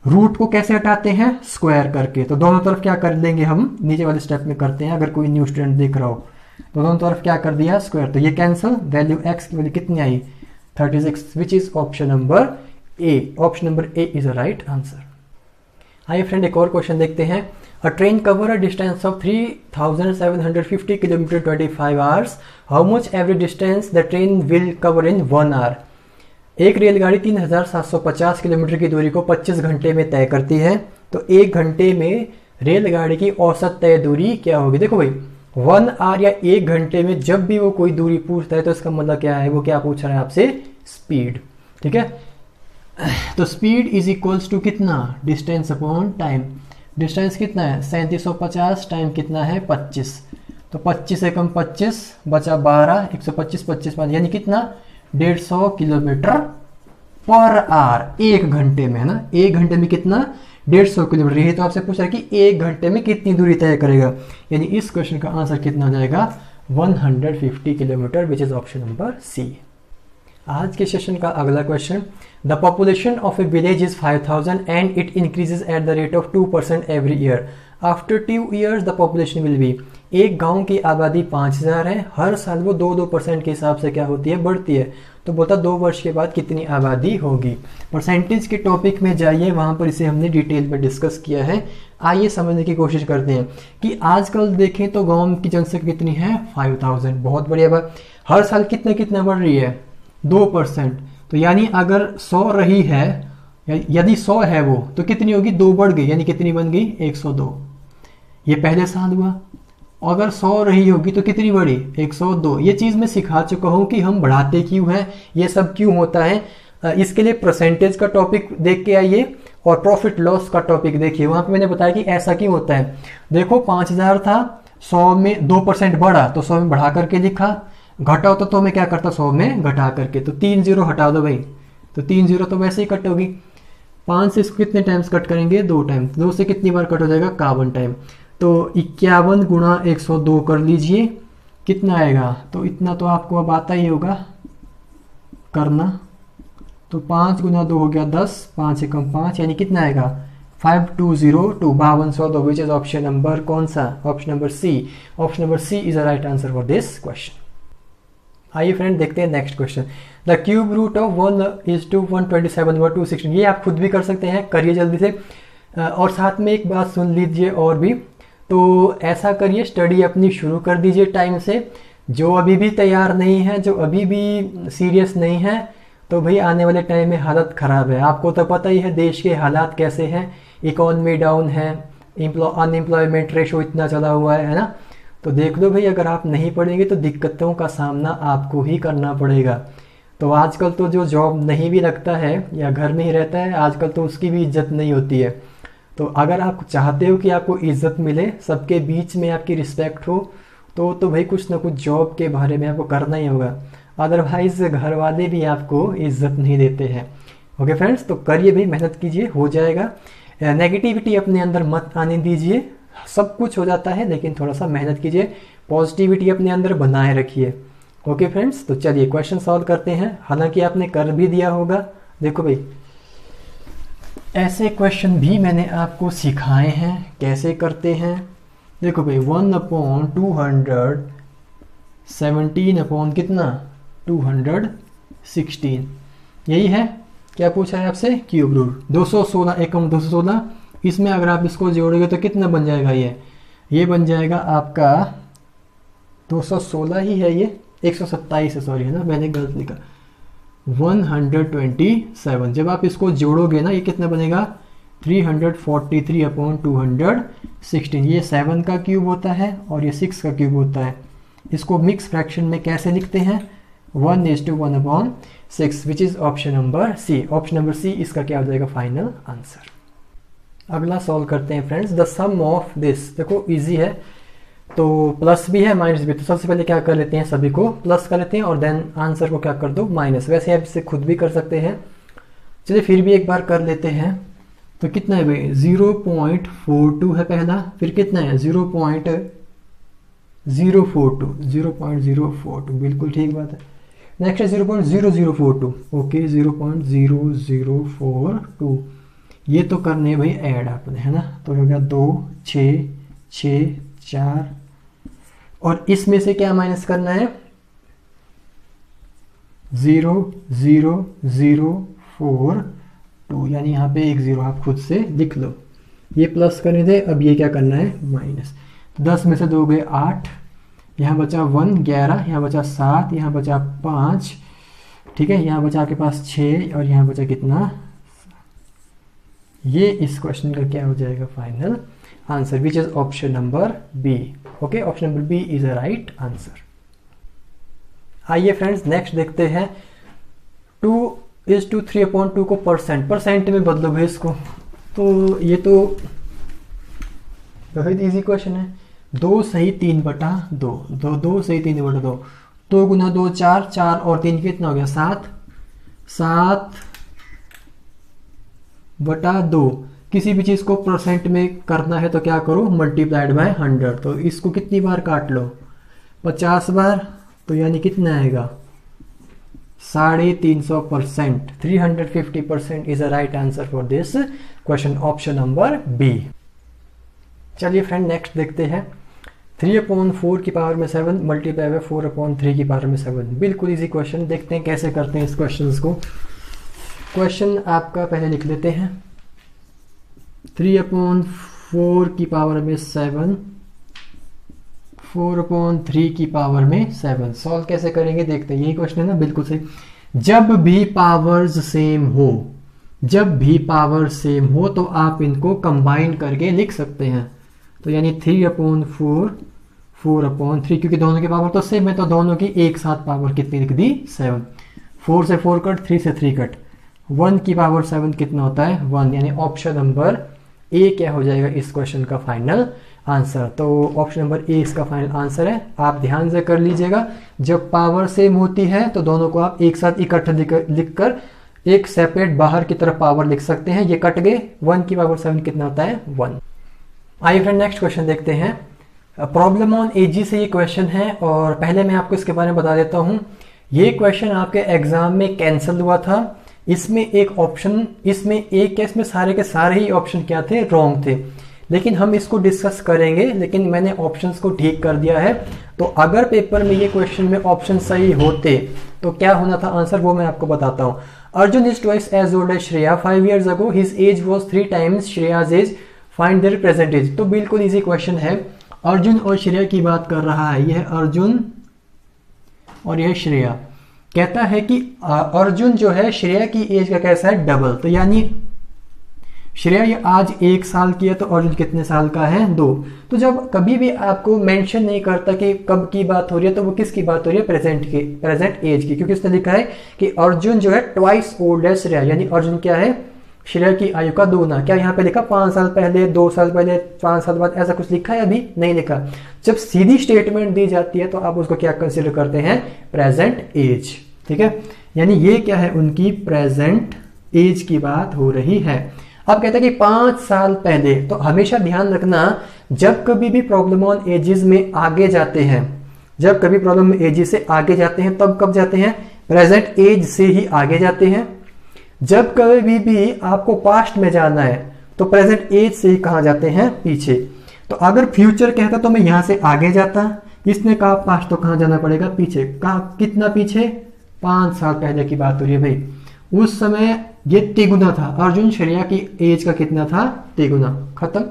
रूट को कैसे हटाते हैं, स्क्वायर करके। तो दोनों तरफ क्या कर देंगे हम, नीचे वाले स्टेप में करते हैं, अगर कोई न्यू स्टूडेंट देख रहा हो तो दोनों तरफ क्या कर दिया, स्क्वायर। तो ये कैंसिल, वैल्यू x की वैल्यू कितनी आई, 36, which is option number A. Option number A is a right answer. आइए फ्रेंड, एक और क्वेश्चन देखते हैं। A train cover a distance of 3750 kilometre 25 hours. How much average distance the train will cover in 1 hour. एक रेलगाड़ी 3750 kilometre की दूरी को 25 घंटे में तय करती है, तो 1 घंटे में रेलगाड़ी की औसत तय दूरी क्या होगी। देखो भाई, 1 आवर या 1 घंटे में जब भी वो कोई दूरी पूछता है तो इसका मतलब क्या है, वो क्या पूछ रहा है आपसे, स्पीड। ठीक है, तो स्पीड इज इक्वल्स टू कितना, डिस्टेंस अपॉन टाइम। डिस्टेंस कितना है 3750, टाइम कितना है 25, तो 25 एकम 25 बचा 12, 125, 25 यानी कितना 150 किलोमीटर पर आवर 1 घंटे में, है ना। 1 घंटे में कितना, 150 किलोमीटर। यही तो आपसे पूछ रहा है कि 1 घंटे में कितनी दूरी तय करेगा, यानी इस क्वेश्चन का आंसर कितना हो जाएगा, 150 kilometre, which is option number C. आज के सेशन का अगला question, the population of a village is 5000 and it increases at the rate of 2% every year. After 2 years the population will be. एक गांव की आबादी 5000 है, हर साल वो 2% के हिसाब से क्या होती है, बढ़ती है। तो बोलता 2 वर्ष के बाद कितनी आबादी होगी। परसेंटेज के टॉपिक में जाइए, वहां पर इसे हमने डिटेल में डिस्कस किया है। आइए समझने की कोशिश करते हैं कि आजकल देखें तो गांव की जनसंख्या कितनी है, 5000। बहुत बढ़िया बात। हर साल कितना बढ़ रही है, 2%। तो यानी अगर 100 रही है, यदि 100 है वो, तो कितनी होगी, 2 बढ़ गई, यानी कितनी बन गई, 102। ये पहले साल हुआ। अगर 100 रही होगी तो कितनी बढ़ी, 102। ये चीज़ मैं सिखा चुका हूँ कि हम बढ़ाते क्यों हैं, ये सब क्यों होता है। इसके लिए परसेंटेज का टॉपिक देख के आइए और प्रॉफिट लॉस का टॉपिक देखिए, वहाँ पे मैंने बताया कि ऐसा क्यों होता है। देखो 5000 था, 100 में 2% बढ़ा तो 100 में बढ़ा करके लिखा, घटा होता तो मैं क्या करता, 100 में घटा करके। तो 3 0 हटा दो भाई, तो 3 0 तो वैसे ही कट होगी। 5 से इसको कितने टाइम्स कट करेंगे, 2 टाइम्स। 2 से कितनी बार कट हो जाएगा, 51 टाइम। तो 51 गुणा 102 कर लीजिए, कितना आएगा, तो इतना तो आपको अब आता ही होगा करना। तो 5 गुना 2 हो गया 10, 5 एकम 5, यानी कितना आएगा 5202, 5202, विच इज ऑप्शन नंबर कौन सा, option number C. Option number C is a right answer for this question. आइए फ्रेंड देखते हैं next question. The cube root of 1 is to 127 व 216। ये आप खुद भी कर सकते हैं, करिए जल्दी से। और साथ में एक बात सुन लीजिए और भी, तो ऐसा करिए, स्टडी अपनी शुरू कर दीजिए टाइम से। जो अभी भी तैयार नहीं है, जो अभी भी सीरियस नहीं है, तो भाई आने वाले टाइम में हालत ख़राब है। आपको तो पता ही है देश के हालात कैसे हैं, इकॉनमी डाउन है, अनएम्प्लॉयमेंट रेशो इतना चला हुआ है ना। तो देख लो भाई, अगर आप नहीं पढ़ेंगे तो दिक्कतों का सामना आपको ही करना पड़ेगा। तो आजकल तो जो जॉब नहीं भी लगता है या घर में ही रहता है, आजकल तो उसकी भी इज्जत नहीं होती है। तो अगर आप चाहते हो कि आपको इज्जत मिले, सबके बीच में आपकी रिस्पेक्ट हो, तो भाई कुछ ना कुछ जॉब के बारे में आपको करना ही होगा। अदरवाइज घर वाले भी आपको इज्जत नहीं देते हैं। ओके फ्रेंड्स, तो करिए भाई, मेहनत कीजिए, हो जाएगा। नेगेटिविटी अपने अंदर मत आने दीजिए, सब कुछ हो जाता है, लेकिन थोड़ा सा मेहनत कीजिए, पॉजिटिविटी अपने अंदर बनाए रखिए। ओके फ्रेंड्स, तो चलिए क्वेश्चन सॉल्व करते हैं। हालांकि आपने कर भी दिया होगा। देखो भाई, ऐसे क्वेश्चन भी मैंने आपको सिखाए हैं कैसे करते हैं। देखो भाई, 1/200 17 अपॉन कितना 216, यही है। क्या पूछा है आपसे, क्यूब रूट 216 एकम 216। इसमें अगर आप इसको जोड़ोगे तो कितना बन जाएगा, ये बन जाएगा आपका 216 ही है, ये 127 है, सॉरी है ना, मैंने गलत लिखा, 127। जब आप इसको जोड़ोगे ना, ये कितना बनेगा 343 अपॉन 216, ये 7 का क्यूब होता है और ये 6 का क्यूब होता है। इसको मिक्स फ्रैक्शन में कैसे लिखते हैं? 1:1 upon 6, which is option number C. Option number C इसका क्या हो जाएगा फाइनल आंसर। अगला सॉल्व करते हैं friends. The sum of this, देखो इजी है, तो प्लस भी है माइनस भी, तो सबसे पहले क्या कर लेते हैं, सभी को प्लस कर लेते हैं और देन आंसर को क्या कर दो माइनस। वैसे आप इसे खुद भी कर सकते हैं, चलिए फिर भी एक बार कर लेते हैं। तो कितना है भाई, 0.42 है पहला, फिर कितना है 0.042, बिल्कुल ठीक बात है। नेक्स्ट है 0.0042, ओके 0.0042, ये तो करने हैं भाई ऐड आपने, है ना। तो हो गया 2 6 6 4, और इसमें से क्या माइनस करना है, 0.0042, यानी यहाँ पे एक 0 आप खुद से लिख लो। ये प्लस करने थे, अब ये क्या करना है माइनस। 10 में से 2 गए 8, यहाँ बचा 1 11, यहाँ बचा 7, यहाँ बचा 5, ठीक है, यहाँ बचा आपके पास 6 और यहाँ बचा कितना, ये इस क्वेश्चन का क्या हो जाएगा final answer, which is option number B. Okay, option number B is a right answer. आइए फ्रेंड्स नेक्स्ट देखते हैं। 2:3/2 को परसेंट में बदलो भाई इसको, तो ये तो बहुत इजी क्वेश्चन है। 2 सही 3/2, 2 सही 3/2, 2 गुना 2 4, 4 और 3 कितना हो गया 7, 7/2। किसी भी चीज को परसेंट में करना है तो क्या करो, मल्टीप्लाइड बाय 100। तो इसको कितनी बार काट लो, 50 बार, तो यानी कितना आएगा 350%। 350% is a right answer for this question, option number B. चलिए फ्रेंड नेक्स्ट देखते हैं। 3/4 की पावर में 7 मल्टीप्लाई बाय 4/3 की पावर में 7, बिल्कुल इजी क्वेश्चन। देखते हैं कैसे करते हैं इस क्वेश्चन को। क्वेश्चन आपका पहले लिख लेते हैं। 3/4 की पावर में 7, 4/3 की पावर में 7, सॉल्व कैसे करेंगे देखते हैं। यही क्वेश्चन है ना, बिल्कुल सही। जब भी पावर्स सेम हो, जब भी पावर सेम हो तो आप इनको कंबाइन करके लिख सकते हैं। तो यानी 3/4 4/3, क्योंकि दोनों की पावर तो सेम है तो दोनों की एक साथ पावर कितनी लिख दी 7। 4 से 4 कट, 3 से 3 कट, 1 की पावर 7 कितना होता है 1, यानी ऑप्शन नंबर ए क्या हो जाएगा इस क्वेश्चन का फाइनल आंसर। तो ऑप्शन नंबर ए इसका फाइनल आंसर है। आप ध्यान से कर लीजिएगा, जब पावर सेम होती है तो दोनों को आप एक साथ इकट्ठा लिखकर एक सेपरेट बाहर की तरफ पावर लिख सकते हैं। ये कट गए, 1 की पावर 7 कितना होता है 1। आइए फ्रेंड नेक्स्ट क्वेश्चन देखते हैं। प्रॉब्लम ऑन एजी से ये क्वेश्चन है, और पहले मैं आपको इसके बारे में बता देता हूँ। ये क्वेश्चन आपके एग्जाम में कैंसिल हुआ था। इसमें एक ऑप्शन, इसमें एक केस में सारे के सारे ही ऑप्शन क्या थे, रॉन्ग थे, लेकिन हम इसको डिस्कस करेंगे। लेकिन मैंने ऑप्शंस को ठीक कर दिया है। तो अगर पेपर में ये क्वेश्चन में ऑप्शन सही होते तो क्या होना था आंसर, वो मैं आपको बताता हूँ। Arjun is twice as old as Shreya, 5 years ago his age was 3 times Shreya's age, find their present age. तो बिल्कुल इजी क्वेश्चन है। अर्जुन और श्रेया की बात कर रहा है, यह अर्जुन और यह श्रेया। कहता है कि अर्जुन जो है श्रेया की एज का कैसा है डबल, तो यानी श्रेया ये आज 1 साल की है तो अर्जुन कितने साल का है 2। तो जब कभी भी आपको मेंशन नहीं करता कि कब की बात हो रही है तो वो किसकी बात हो रही है, प्रेजेंट एज की, क्योंकि उसने लिखा है कि अर्जुन जो है ट्वाइस ओल्ड है श्रेया, यानी अर्जुन क्या है श्रेया की आयु का 2 गुना। क्या यहाँ पे लिखा 5 साल पहले, 2 साल पहले, 5 साल बाद, ऐसा कुछ लिखा है? अभी नहीं लिखा। जब सीधी स्टेटमेंट दी जाती है तो आप उसको क्या कंसिडर करते हैं, प्रेजेंट एज, ठीक है। यानी ये क्या है, उनकी प्रेजेंट एज की बात हो रही है। अब कहते हैं कि 5 साल पहले, तो हमेशा ध्यान रखना जब कभी भी प्रॉब्लम ऑन एजेस में आगे जाते हैं, जब कभी प्रॉब्लम एजेस से आगे जाते हैं तब कब जाते हैं, प्रेजेंट एज से ही आगे जाते हैं। जब कभी भी आपको पास्ट में जाना है तो प्रेजेंट एज से ही कहां जाते हैं, पीछे। तो अगर फ्यूचर कहता तो मैं यहां से आगे जाता, इसने कहा पास्ट तो कहां जाना पड़ेगा, पीछे। कहा कितना पीछे, 5 साल पहले की बात हो रही है भाई। उस समय ये तिगुना था, अर्जुन श्रेया की एज का कितना था, तिगुना, खत्म।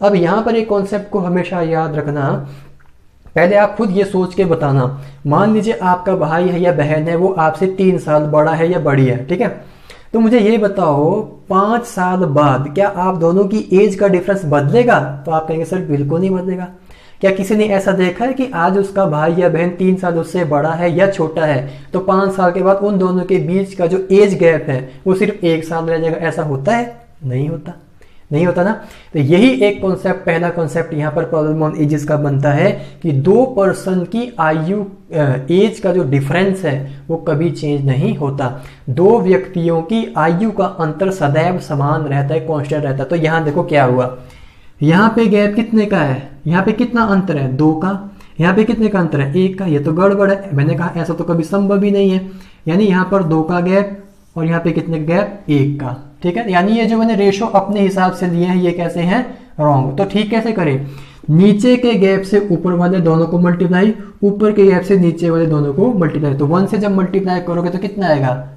अब यहां पर एक कॉन्सेप्ट को हमेशा याद रखना, पहले आप खुद ये सोच के बताना। मान लीजिए आपका भाई है या बहन है, वो आपसे 3 साल बड़ा है या बड़ी है, ठीक है। तो मुझे ये बताओ 5 साल बाद क्या आप दोनों की एज का डिफरेंस बदलेगा? तो आप कहेंगे सर बिल्कुल नहीं बदलेगा। क्या किसी ने ऐसा देखा है कि आज उसका भाई या बहन 3 साल उससे बड़ा है या छोटा है तो 5 साल के बाद उन दोनों के बीच का जो एज गैप है वो सिर्फ 1 साल रह जाएगा? ऐसा होता है? नहीं होता, नहीं होता ना। तो यही एक कॉन्सेप्ट, पहला कॉन्सेप्ट यहाँ पर प्रॉब्लम ऑन एजेस का बनता है कि दो पर्सन की आयु एज का जो डिफरेंस है वो कभी चेंज नहीं होता। दो व्यक्तियों की आयु का अंतर सदैव समान रहता है, कांस्टेंट रहता है। तो यहाँ देखो क्या हुआ, यहाँ पे गैप कितने का है, यहाँ पे कितना अंतर है? 2 का। यहाँ पे कितने का अंतर है? 1 का। ये तो गड़बड़ है, मैंने कहा ऐसा तो कभी संभव ही नहीं है। यानी यहाँ पर 2 का गैप और यहाँ पे कितने का गैप? 1 का। ठीक है, यानी ये जो मैंने रेशो अपने हिसाब से लिए हैं ये कैसे हैं? रॉन्ग। तो ठीक कैसे करें? नीचे के गैप से ऊपर वाले दोनों को मल्टीप्लाई, ऊपर के गैप से नीचे वाले दोनों को मल्टीप्लाई। तो 1 से जब मल्टीप्लाई करोगे तो कितना आएगा?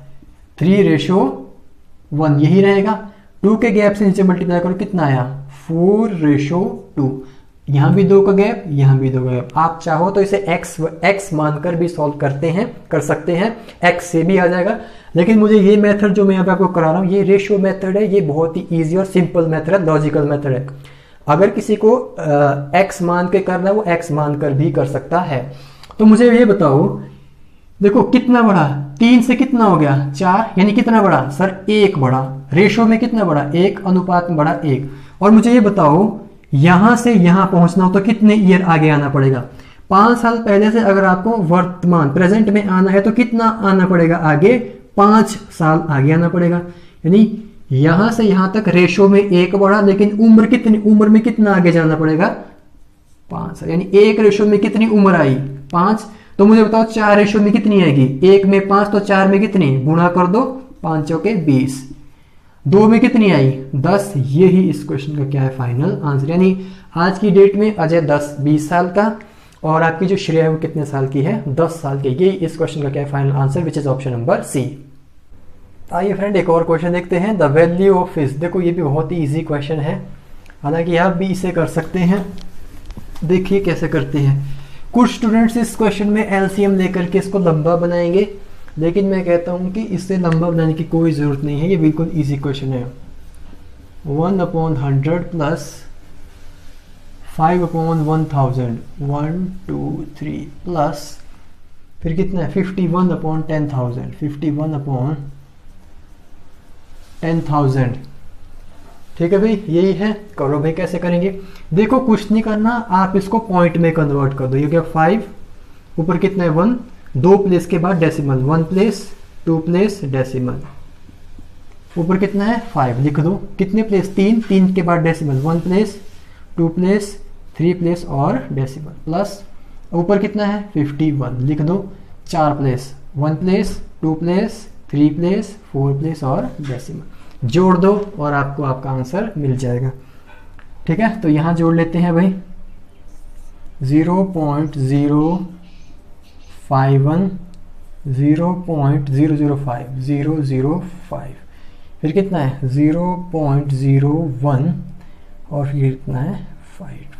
3:1 यही रहेगा। 2 के गैप से नीचे मल्टीप्लाई करो, कितना आया? 4:2। यहां भी 2 का गैप, यहां भी 2 का गैप। आप चाहो तो इसे x मानकर भी सॉल्व कर सकते हैं, x से भी आ जाएगा। लेकिन मुझे ये मेथड जो मैं यहाँ पे आपको करा रहा हूँ, ये रेशियो मेथड है, ये बहुत ही इजी और सिंपल मेथड है, लॉजिकल मेथड है। अगर किसी को x मान के करना है वो x मानकर भी कर सकता है। तो मुझे ये बताओ, देखो कितना बड़ा, 3 से कितना हो गया? 4, यानी कितना बड़ा? सर 1 बड़ा। रेशियो में कितना बड़ा? 1 अनुपात में बड़ा 1। और मुझे ये बताओ यहां से यहां पहुंचना हो तो कितने ईयर आगे आना पड़ेगा? 5 साल पहले से अगर आपको वर्तमान प्रेजेंट में आना है तो कितना आना पड़ेगा आगे? 5 साल आगे आना पड़ेगा। यानी यहां से यहां तक रेशो में 1 बढ़ा, लेकिन उम्र में कितना आगे जाना पड़ेगा? 5 साल। यानी 1 रेशो में कितनी उम्र आई? 5। तो मुझे बताओ 4 रेशो में कितनी आएगी? 1 में 5 तो 4 में कितनी? गुणा कर दो, 5 चौके 20। 2 में कितनी आई? 10। यही इस क्वेश्चन का क्या है? Final answer. यानी आज की डेट में अजय 20 साल का और आपकी जो श्रेया है वो कितने साल की है? 10 साल की। यही इस क्वेश्चन का क्या है? Final answer, which is option number C. आइए फ्रेंड एक और क्वेश्चन देखते हैं। The value of fish. देखो ये भी बहुत ही इजी क्वेश्चन है, हालांकि आप भी इसे कर सकते हैं। देखिए कैसे करते हैं। कुछ स्टूडेंट्स इस क्वेश्चन में एलसीएम लेकर के इसको लंबा बनाएंगे, लेकिन मैं कहता हूं कि इससे लंबा बनाने की कोई ज़रूरत नहीं है, ये बिल्कुल इजी क्वेश्चन है। 1/100 प्लस 5/1000, 1 2 3 प्लस फिर कितना है? 51/10,000, 51/10,000। ठीक है भाई, यही है। करो भाई, कैसे करेंगे? देखो कुछ नहीं करना, आप इसको पॉइंट में कन्वर्ट कर दो। ये क्या? 5 ऊपर कितना है? 1, 2 प्लेस के बाद डेसिमल, 1 प्लेस 2 प्लेस डेसिमल। ऊपर कितना है? 5 लिख दो। कितने प्लेस? 3 के बाद डेसिमल, 1 प्लेस 2 प्लेस 3 प्लेस और डेसिमल, प्लस ऊपर कितना है? 51 लिख दो। 4 place, 1 place 2 place 3 place 4 place और डेसिमल। जोड़ दो और आपको आपका आंसर मिल जाएगा। ठीक है, तो यहां जोड़ लेते हैं भाई। 0.051 0.005 005, फिर कितना है? 0.01 और फिर कितना है? 5।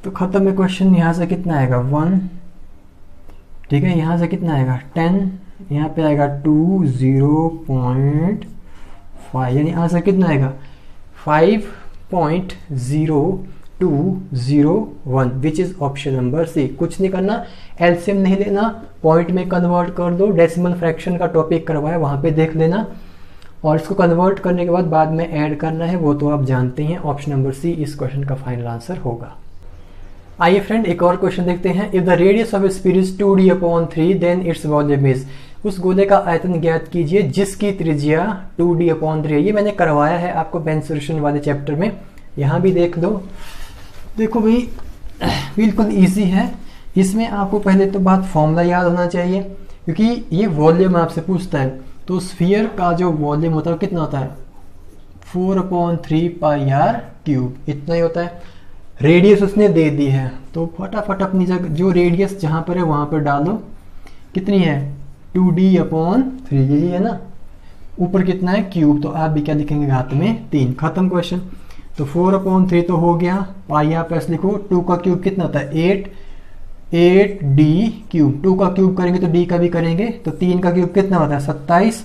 तो खत्म है क्वेश्चन। यहां से कितना आएगा? 1। ठीक है, यहां से कितना आएगा? 10। यहाँ पे आएगा 2, 0.5, यानी आंसर कितना आएगा? 5.0201, which is option number C. कुछ नहीं करना, एलसीएम नहीं लेना, पॉइंट में कन्वर्ट कर दो। डेसिमल फ्रैक्शन का टॉपिक करवाया, वहां पे देख लेना, और इसको कन्वर्ट करने के बाद में ऐड करना है, वो तो आप जानते हैं। ऑप्शन नंबर सी इस क्वेश्चन का फाइनल आंसर होगा। आइए फ्रेंड एक और क्वेश्चन देखते हैं। If the radius of sphere is 2d/3 then its volume is. उस गोले का आयतन ज्ञात कीजिए जिसकी त्रिज्या 2d/3 है। ये मैंने करवाया है आपको बेंच सॉल्यूशन वाले चैप्टर में, यहाँ भी देख लो। देखो भाई बिल्कुल इजी है। इसमें आपको पहले तो बात फॉर्मूला याद होना चाहिए, क्योंकि ये वॉल्यूम आपसे पूछता है। तो स्फीयर का जो वॉल्यूम होता है कितना होता है? 4/3πr³, इतना ही होता है। रेडियस उसने दे दी है, तो फटाफट अपनी जगह जो रेडियस जहां पर है वहां पर डालो। कितनी है? 2d/3, यही है ना। ऊपर कितना है? क्यूब, तो आप भी क्या लिखेंगे? घात में 3। खत्म क्वेश्चन। तो 4/3 तो हो गया, पाई आप ऐसे लिखो। 2 का क्यूब कितना होता है? 8d³। 2 का क्यूब करेंगे तो d का भी करेंगे, तो 3 का क्यूब कितना होता है? 27।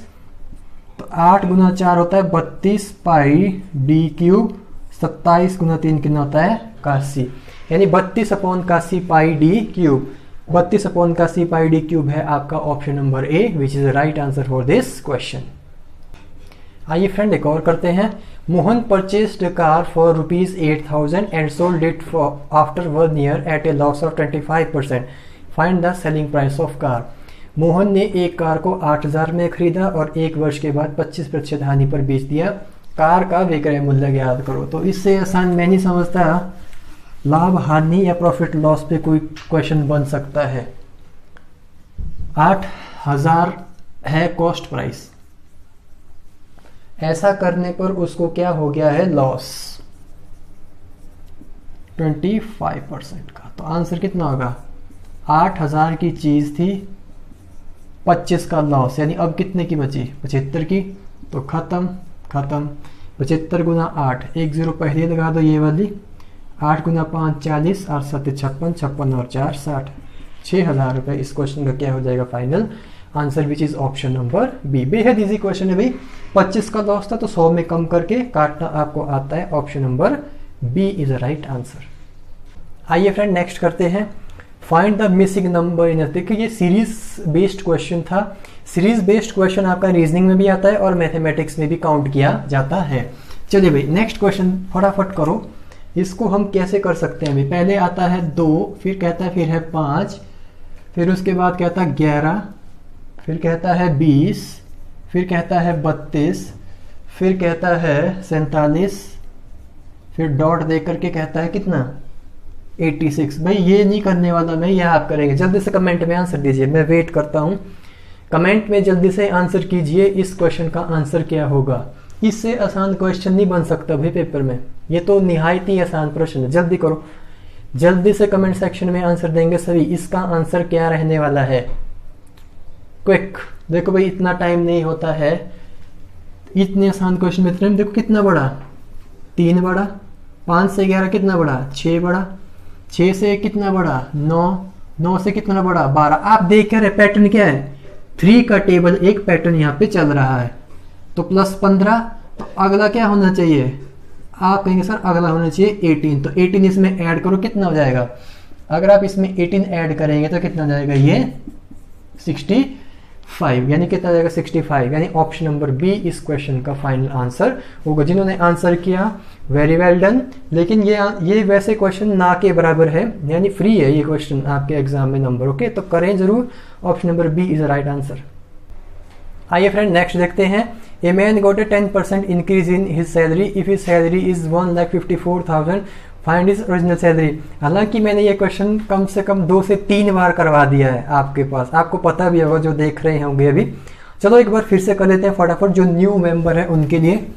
8 गुना 4 होता है 32 पाई डी क्यूब, 27 गुना 3 कितना होता है 81, यानी 32/81 pi D cube. 32/81 pi D cube है आपका option number A, which is the right answer for this question. आइए फ्रेंड एक और करते हैं। Mohan purchased car for ₹8,000 and sold it after 1 year at a loss of 25%। Find the selling price of car. Mohan ने एक car को 8,000 में खरीदा और 1 वर्ष के बाद 25% हानि पर बेच दिया। कार का विक्रय मूल्य ज्ञात करो। तो इससे आसान मैं नहीं समझता लाभ हानि या प्रॉफिट लॉस पे कोई क्वेश्चन बन सकता है। 8,000 है कॉस्ट प्राइस, ऐसा करने पर उसको क्या हो गया है लॉस 25% का। तो आंसर कितना होगा, 8,000 की चीज थी, 25 का लॉस, यानी अब कितने की बची 75 की। तो खत्म खत्म। 75 गुना 8, 1 0 पहले लगा दो ये वाली। 8 गुना 5 40 और 7 56, 56 और 4 60, 6,000 रुपये। इस क्वेश्चन का क्या हो जाएगा final answer, which is option number B. बेहद इजी क्वेश्चन है भाई। 25 का लॉस था तो 100 में कम करके काटना आपको आता है। Option number B is the right answer. आइए फ्रेंड नेक्स्ट करते हैं। Find the missing number in. देखिए ये सीरीज बेस्ड क्वेश्चन था। सीरीज बेस्ड क्वेश्चन आपका रीजनिंग में भी आता है और मैथमेटिक्स में भी काउंट किया जाता है। चलिए भाई नेक्स्ट क्वेश्चन फटाफट करो। इसको हम कैसे कर सकते हैं भाई, पहले आता है 2, फिर कहता है फिर है 5, फिर उसके बाद कहता है 11, फिर कहता है 20, फिर कहता है 32, फिर कहता है 47, फिर डॉट दे करके कहता है कितना 86। भाई ये नहीं करने वाला मैं, ये आप करेंगे। जल्दी से कमेंट में आंसर दीजिए, मैं वेट करता हूँ। कमेंट में जल्दी से आंसर कीजिए इस क्वेश्चन का आंसर क्या होगा। इससे आसान क्वेश्चन नहीं बन सकता भाई पेपर में, ये तो निहायत ही आसान प्रश्न है। जल्दी करो, जल्दी से कमेंट सेक्शन में आंसर देंगे सभी। इसका आंसर क्या रहने वाला है, क्विक। देखो भाई इतना टाइम नहीं होता है, इतने आसान क्वेश्चन में देखो कितना बड़ा 3 बड़ा, 5 से 11 कितना बड़ा 6 बड़ा, 6 से कितना बड़ा 9, 9 से कितना बड़ा 12। आप देख रहे पैटर्न क्या है, 3 का टेबल एक पैटर्न यहाँ पे चल रहा है। तो +15, तो अगला क्या होना चाहिए, आप कहेंगे सर अगला होना चाहिए 18। तो 18 इसमें ऐड करो कितना हो जाएगा, अगर आप इसमें 18 ऐड करेंगे तो कितना हो जाएगा ये 65, यानी कितना जाएगा 65, यानी ऑप्शन नंबर बी इस क्वेश्चन का फाइनल आंसर होगा। जिन्होंने आंसर किया वेरी वेल डन। लेकिन ये वैसे क्वेश्चन ना के बराबर है, यानी फ्री है ये क्वेश्चन आपके एग्जाम में नंबर। ओके, तो करें जरूर। Option number B is the right answer. आइए फ्रेंड नेक्स्ट देखते हैं। A man got a 10% increase in his salary if his salary is 1,54,000, find his original salary. हालांकि मैंने ये क्वेश्चन कम से कम 2 से 3 बार करवा दिया है आपके पास, आपको पता भी होगा जो देख रहे होंगे अभी। चलो एक बार फिर से कर लेते हैं फटाफट, जो न्यू मेंबर है उनके लिए।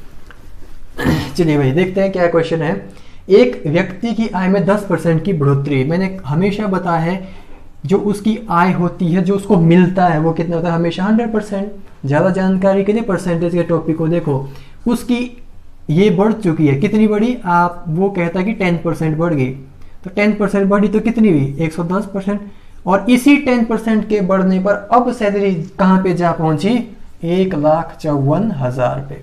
चलिए भाई देखते हैं क्या क्वेश्चन है। एक व्यक्ति की आय में 10% की बढ़ोतरी। मैंने हमेशा बताया है जो उसकी आय होती है, जो उसको मिलता है वो कितना होता है, हमेशा 100%। ज़्यादा जानकारी के लिए परसेंटेज के टॉपिक को देखो। उसकी ये बढ़ चुकी है, कितनी बढ़ी, आप वो कहता है कि 10% बढ़ गई। तो 10% बढ़ी तो कितनी हुई 110%। और इसी 10% के बढ़ने पर अब सैलरी कहाँ पे जा पहुंची 1,54,000 पे,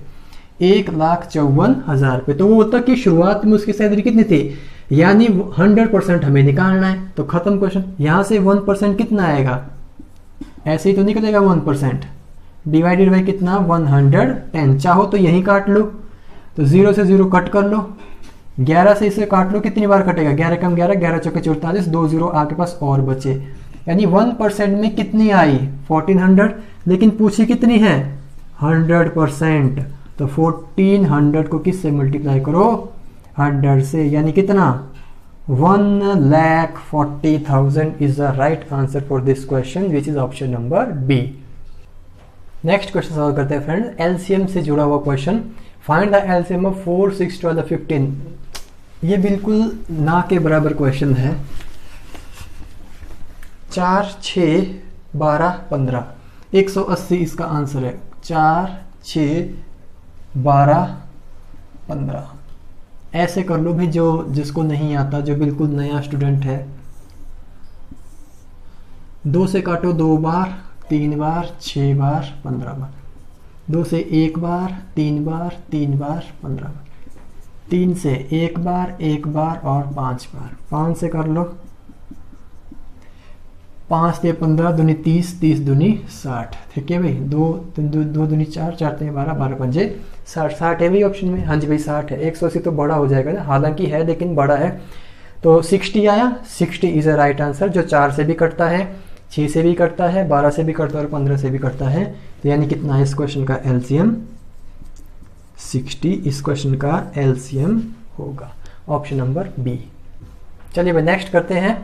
1,54,000 पे। तो वो होता कि शुरुआत में उसकी सैलरी कितनी थी, यानी 100% हमें निकालना है। तो खत्म क्वेश्चन। यहां से 1% कितना आएगा, ऐसे ही तो निकलेगा 1%, डिवाइडेड बाई कितना 110। चाहो तो यही काट लो, तो 0 से 0 कट कर लो, 11 से इसे काट लो, कितनी बार कटेगा 11 कम 11, 11 चौके 44, 2 0 आपके पास और बचे। यानी 1% में कितनी आई 1400, लेकिन पूछी कितनी है 100%। तो 1400 को किससे मल्टीप्लाई करो 100 से, यानी कितना 1,40,000 is the right answer for this question, which is option number B. Next question solve करते हैं फ्रेंड, एलसीएम से जुड़ा हुआ question. Find the LCM of 4, 6, 12, 15। ये बिल्कुल ना के बराबर क्वेश्चन है। 4, 6, 12, 15, 180 इसका आंसर है। 4, 6, 12, 15। ऐसे कर लो भी, जो जिसको नहीं आता, जो बिल्कुल नया स्टूडेंट है। 2 से काटो 2 बार, 3 बार, 6 बार, 15 बार। 2 से एक बार, 3 बार, 3 बार, 15 बार, 3 से एक बार और 5 बार, 5 से कर लो, 5 से 15 दूनी 30, 30 दूनी 60। ठीक है भाई, 2 दूनी 4, 4 तीन 12, 12 पंजे 60, 60 है भाई ऑप्शन में। हाँ जी भाई 60 है। 180 तो बड़ा हो जाएगा ना, हालांकि है लेकिन बड़ा है। तो 60 आया, 60 इज अ राइट आंसर, जो 4 से भी कटता है, 6 से भी कटता है, 12 से भी कटता है और 15 से भी कटता है। तो यानी कितना है इस क्वेश्चन का एलसीएम? 60 इस क्वेश्चन का एलसीएम होगा, ऑप्शन नंबर बी। चलिए भाई नेक्स्ट करते हैं।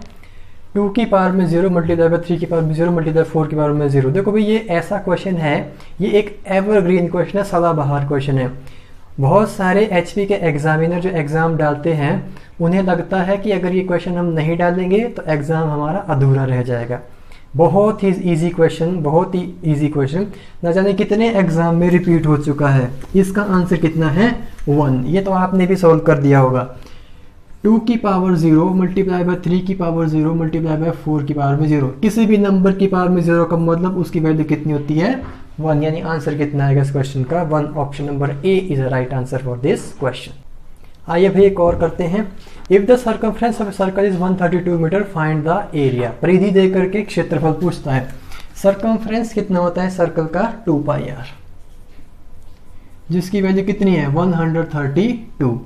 2 की पावर में 0 मल्टीप्लाई बाय 3 की पावर में 0 मल्टीप्लाई 4 की पावर में 0। देखो भाई ये ऐसा क्वेश्चन है, ये एक एवरग्रीन क्वेश्चन है, सदाबहार क्वेश्चन है। बहुत सारे एचपी के एग्जामिनर जो एग्ज़ाम डालते हैं उन्हें लगता है कि अगर ये क्वेश्चन हम नहीं डालेंगे तो एग्ज़ाम हमारा अधूरा रह जाएगा। बहुत ही इजी क्वेश्चन, बहुत ही इजी क्वेश्चन, न जाने कितने एग्जाम में रिपीट हो चुका है। इसका आंसर कितना है? 1। ये तो आपने भी सॉल्व कर दिया होगा। 2 की पावर 0 मल्टीप्लाई बाय 3 की पावर 0 मल्टीप्लाई बाय 4 की पावर में 0। किसी भी नंबर की पावर में 0 का मतलब उसकी वैल्यू कितनी होती है? 1। यानी आंसर कितना आएगा इस क्वेश्चन का? 1। Option number A is the right answer for this question. आइए भाई एक और करते हैं। If the circumference of circle is 132 metre find the area. परिधि दे करके क्षेत्रफल पूछता है। सर्कमफ्रेंस कितना होता है सर्कल का? 2πr, जिसकी वैल्यू कितनी है? 132।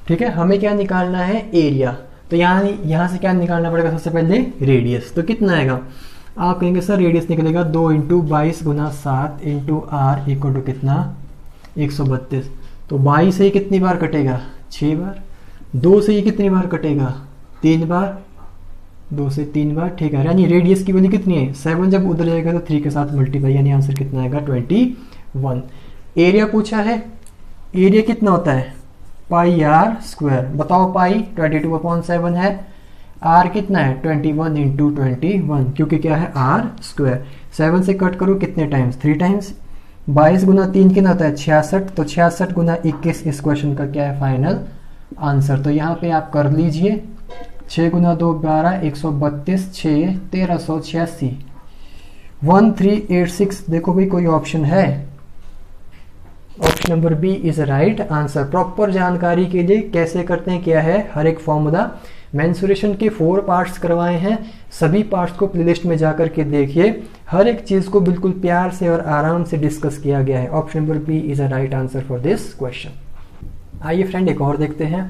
ठीक है, हमें क्या निकालना है? एरिया। तो यहाँ से क्या निकालना पड़ेगा? सबसे पहले रेडियस। तो कितना आएगा? आप कहेंगे सर रेडियस निकलेगा 2 × 22 × 7 × r इक्वल टू कितना? 132। तो 22 से ही कितनी बार कटेगा? 6 बार। 2 से ही कितनी बार कटेगा? 3 बार। 2 से 3 बार। ठीक है, यानी रेडियस की वैल्यू कितनी है? 7। जब उधर जाएगा तो 3 के साथ मल्टीप्लाई, यानी आंसर कितना आएगा? 21। एरिया पूछा है, एरिया कितना होता है? πr²। बताओ पाई 22/7 है, r कितना है? 21 × 21, क्योंकि क्या है? r²। 7 से कट करो कितने टाइम्स? 3 टाइम्स। 22 × 3 कितना होता है? 66। तो 66 × 21 इस क्वेश्चन का क्या है? Final answer. तो यहाँ पे आप कर लीजिए, 6 × 2 12, 132, 6 1386, 1386। देखो भाई कोई ऑप्शन है? Option number B is right answer. Proper जानकारी के लिए कैसे करते हैं, क्या है हर एक फॉर्मूला। मेंसुरेशन के 4 पार्ट्स करवाए हैं, सभी पार्ट्स को प्लेलिस्ट में जाकर के देखिए। हर एक चीज को बिल्कुल प्यार से और आराम से डिस्कस किया गया है। Option number B is a right answer for this question. आइए फ्रेंड एक और देखते हैं।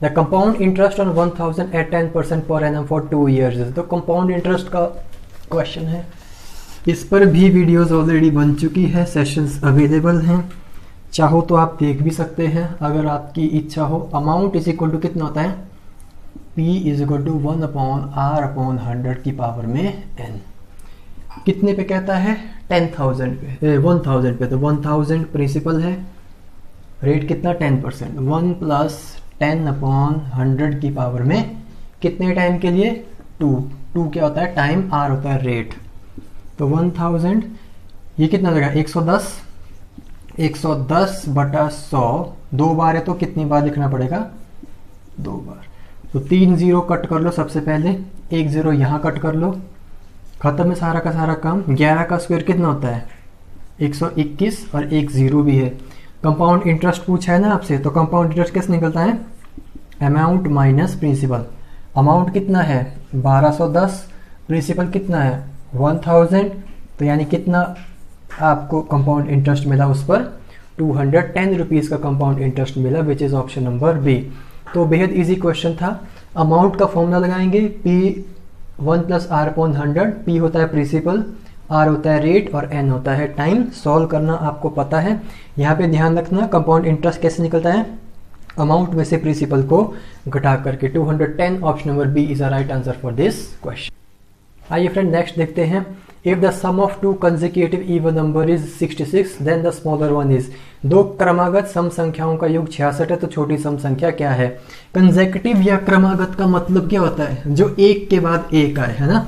The compound interest on 1000 at 10% per annum for 2 years. तो कंपाउंड इंटरेस्ट का क्वेश्चन है, इस पर भी वीडियोज ऑलरेडी बन चुकी है, सेशंस अवेलेबल हैं, चाहो तो आप देख भी सकते हैं अगर आपकी इच्छा हो। अमाउंट इज इक्वल टू कितना होता है? P is equal to 1/r/100 की पावर में n। कितने पे कहता है? 10,000 पे, 1000 पे। तो 1000 प्रिंसिपल है, रेट कितना? 10%। 1 + 10/100 की पावर में कितने टाइम के लिए? 2 क्या होता है? टाइम, r होता है रेट। तो 1000 ये कितना लगेगा? 110। 110/100 2 बार है तो कितनी बार लिखना पड़ेगा? 2 बार। तो 3 0 कट कर लो सबसे पहले, 1 0 यहाँ कट कर लो, खत्म है सारा का सारा काम। 11 का स्क्वायर कितना होता है? 121 और 1 0 भी है। कंपाउंड इंटरेस्ट पूछा है ना आपसे, तो कंपाउंड इंटरेस्ट कैसे निकलता है? Amount minus principal. अमाउंट कितना है? 1210। प्रिंसिपल कितना है? 1000। तो यानी कितना आपको कंपाउंड इंटरेस्ट मिला उस पर? 210 रुपीज़ का कंपाउंड इंटरेस्ट मिला, which is option number B. तो बेहद इजी क्वेश्चन था। अमाउंट का फॉर्मूला लगाएंगे, P 1 + r/100। P होता है प्रिंसिपल, R होता है रेट और N होता है टाइम। सॉल्व करना आपको पता है। यहाँ पे ध्यान रखना कंपाउंड इंटरेस्ट कैसे निकलता है? अमाउंट में से प्रिंसिपल को घटा करके। 210 option number B is a right answer for this question. आइए फ्रेंड नेक्स्ट देखते हैं। If the sum of 2 consecutive even number is 66, then the smaller one is। 2 क्रमागत सम संख्याओं का योग 66 है, तो छोटी सम संख्या क्या है? कंसेक्यूटिव या क्रमागत का मतलब क्या होता है? जो एक के बाद एक आए, है ना।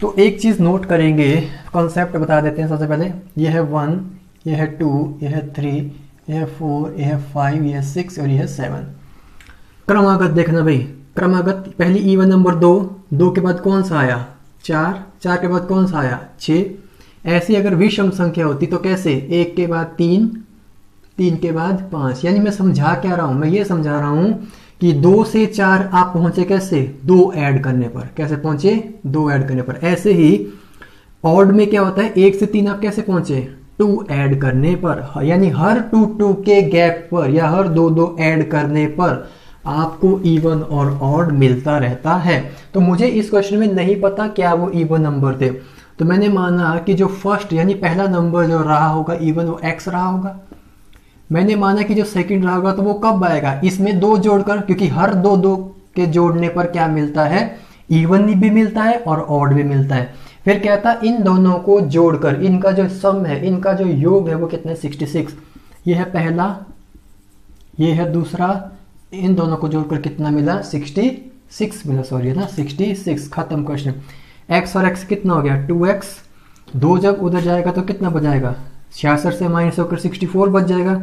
तो एक चीज नोट करेंगे, कॉन्सेप्ट बता देते हैं सबसे पहले। यह है 1, यह है 2, यह है 3, यह है 4, यह है 5, यह है 6 और यह है 7। क्रमागत देखना भाई, क्रमागत पहली इवन नंबर 2, 2 के बाद कौन सा आया? 4, 4 के बाद कौन सा आया? 6, ऐसी अगर विषम संख्या होती तो कैसे, 1 के बाद 3, 3 के बाद 5। यानी मैं समझा क्या रहा हूं, मैं ये समझा रहा हूं कि 2 से 4 आप पहुंचे कैसे, 2 ऐड करने पर। कैसे पहुंचे, 2 ऐड करने पर। ऐसे ही ऑड में क्या होता है, 1 से 3 आप कैसे पहुंचे, 2 ऐड करने पर। यानी हर 2 के गैप पर या हर 2 ऐड करने पर आपको इवन और ऑड मिलता रहता है। तो मुझे इस क्वेश्चन में नहीं पता क्या वो इवन नंबर थे, तो मैंने माना कि जो फर्स्ट यानी पहला नंबर जो रहा होगा इवन, वो x रहा होगा। मैंने माना कि जो सेकंड रहा होगा तो वो कब आएगा, इसमें 2 जोड़कर, क्योंकि हर 2 के जोड़ने पर क्या मिलता है, इवन भी मिलता है और ऑड भी मिलता है। फिर कहता इन दोनों को जोड़कर इनका जो सम है, इनका जो योग है वो कितना है, 66। ये है पहला, ये है दूसरा, इन दोनों को जोड़कर कितना मिला, 66 मिला, सॉरी है ना, 66। खत्म क्वेश्चन। x और x कितना हो गया, 2x। 2 जब उधर जाएगा तो कितना बचाएगा, 66 से माइनस होकर 64 बच जाएगा।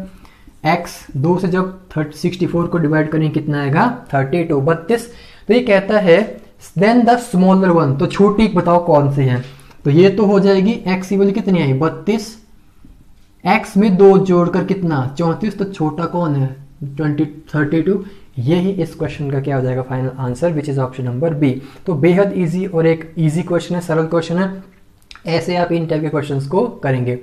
x 2 से जब 64 को डिवाइड करेंगे कितना आएगा, 32, 32। तो ये कहता है देन द स्मॉलर वन, तो छोटी बताओ कौन सी है। तो ये तो हो जाएगी x की वैल्यू कितनी आई, 32। x में 2 जोड़कर कितना, 34। तो छोटा कौन है, 32। यही इस क्वेश्चन का क्या हो जाएगा final answer, which is option number B. तो बेहद इजी और एक इजी क्वेश्चन है, सरल क्वेश्चन है। ऐसे आप इन टाइप के क्वेश्चंस को करेंगे।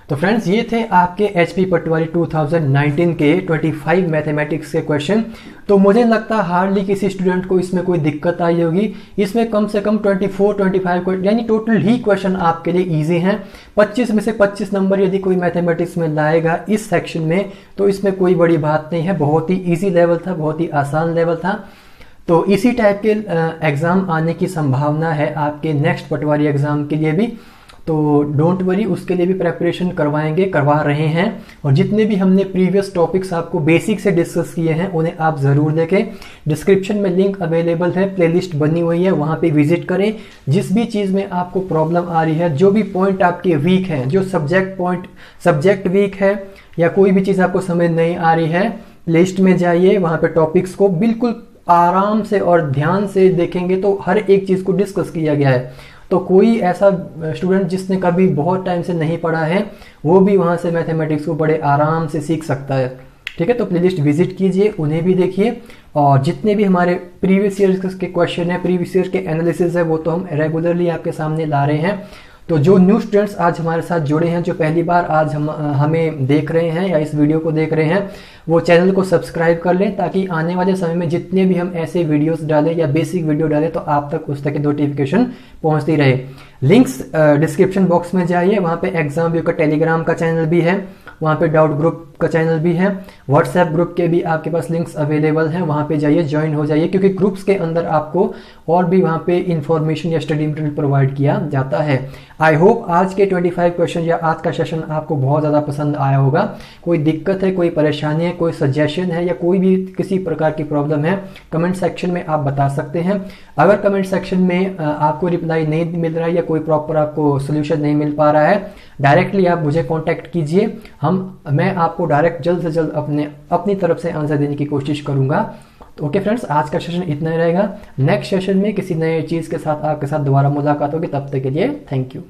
तो फ्रेंड्स ये थे आपके एचपी पटवारी 2019 के 25 मैथमेटिक्स के क्वेश्चन। तो मुझे लगता है हार्डली किसी स्टूडेंट को इसमें कोई दिक्कत आई होगी। इसमें कम से कम 24-25 यानी टोटल ही क्वेश्चन आपके लिए इजी हैं। 25 में से 25 नंबर यदि कोई मैथमेटिक्स में लाएगा इस सेक्शन में तो इसमें कोई बड़ी बात नहीं है। बहुत ही ईजी लेवल था, बहुत ही आसान लेवल था। तो इसी टाइप के एग्जाम आने की संभावना है आपके नेक्स्ट पटवारी एग्जाम के लिए भी। तो डोंट वरी, उसके लिए भी प्रेपरेशन करवा रहे हैं। और जितने भी हमने प्रीवियस टॉपिक्स आपको बेसिक से डिस्कस किए हैं उन्हें आप ज़रूर देखें। डिस्क्रिप्शन में लिंक अवेलेबल है, प्लेलिस्ट बनी हुई है, वहाँ पे विजिट करें। जिस भी चीज़ में आपको प्रॉब्लम आ रही है, जो भी पॉइंट आपके वीक हैं, जो सब्जेक्ट वीक है या कोई भी चीज़ आपको समझ नहीं आ रही है, लिस्ट में जाइए, वहाँ पे टॉपिक्स को बिल्कुल आराम से और ध्यान से देखेंगे तो हर एक चीज़ को डिस्कस किया गया है। तो कोई ऐसा स्टूडेंट जिसने कभी बहुत टाइम से नहीं पढ़ा है वो भी वहाँ से मैथमेटिक्स को बड़े आराम से सीख सकता है। ठीक है, तो प्लेलिस्ट विजिट कीजिए, उन्हें भी देखिए। और जितने भी हमारे प्रीवियस ईयर के क्वेश्चन है, प्रीवियस ईयर के एनालिसिस है, वो तो हम रेगुलरली आपके सामने ला रहे हैं। तो जो न्यू स्टूडेंट्स आज हमारे साथ जुड़े हैं, जो पहली बार आज हमें देख रहे हैं या इस वीडियो को देख रहे हैं, वो चैनल को सब्सक्राइब कर लें ताकि आने वाले समय में जितने भी हम ऐसे वीडियोस डालें या बेसिक वीडियो डालें तो आप तक उस तक की नोटिफिकेशन पहुंचती रहे। लिंक्स डिस्क्रिप्शन बॉक्स में जाइए, वहाँ पे एग्जाम व्यू का टेलीग्राम का चैनल भी है, वहाँ पे डाउट ग्रुप का चैनल भी है, व्हाट्सएप ग्रुप के भी आपके पास लिंक्स अवेलेबल हैं, वहाँ पे जाइए, ज्वाइन हो जाइए, क्योंकि ग्रुप्स के अंदर आपको और भी वहाँ पे इंफॉर्मेशन या स्टडी मटेरियल प्रोवाइड किया जाता है। आई होप आज के 25 क्वेश्चन या आज का सेशन आपको बहुत ज़्यादा पसंद आया होगा। कोई दिक्कत है, कोई परेशानी है, कोई सजेशन है या कोई भी किसी प्रकार की प्रॉब्लम है, कमेंट सेक्शन में आप बता सकते हैं। अगर कमेंट सेक्शन में आपको रिप्लाई नहीं मिल रहा है या कोई प्रॉपर आपको सोल्यूशन नहीं मिल पा रहा है, डायरेक्टली आप मुझे कांटेक्ट कीजिए। मैं आपको डायरेक्ट जल्द से जल्द अपनी तरफ से आंसर देने की कोशिश करूंगा। तो ओके फ्रेंड्स, आज का सेशन इतना ही रहेगा। नेक्स्ट सेशन में किसी नए चीज़ के साथ आपके साथ दोबारा मुलाकात होगी। तब तक के लिए थैंक यू।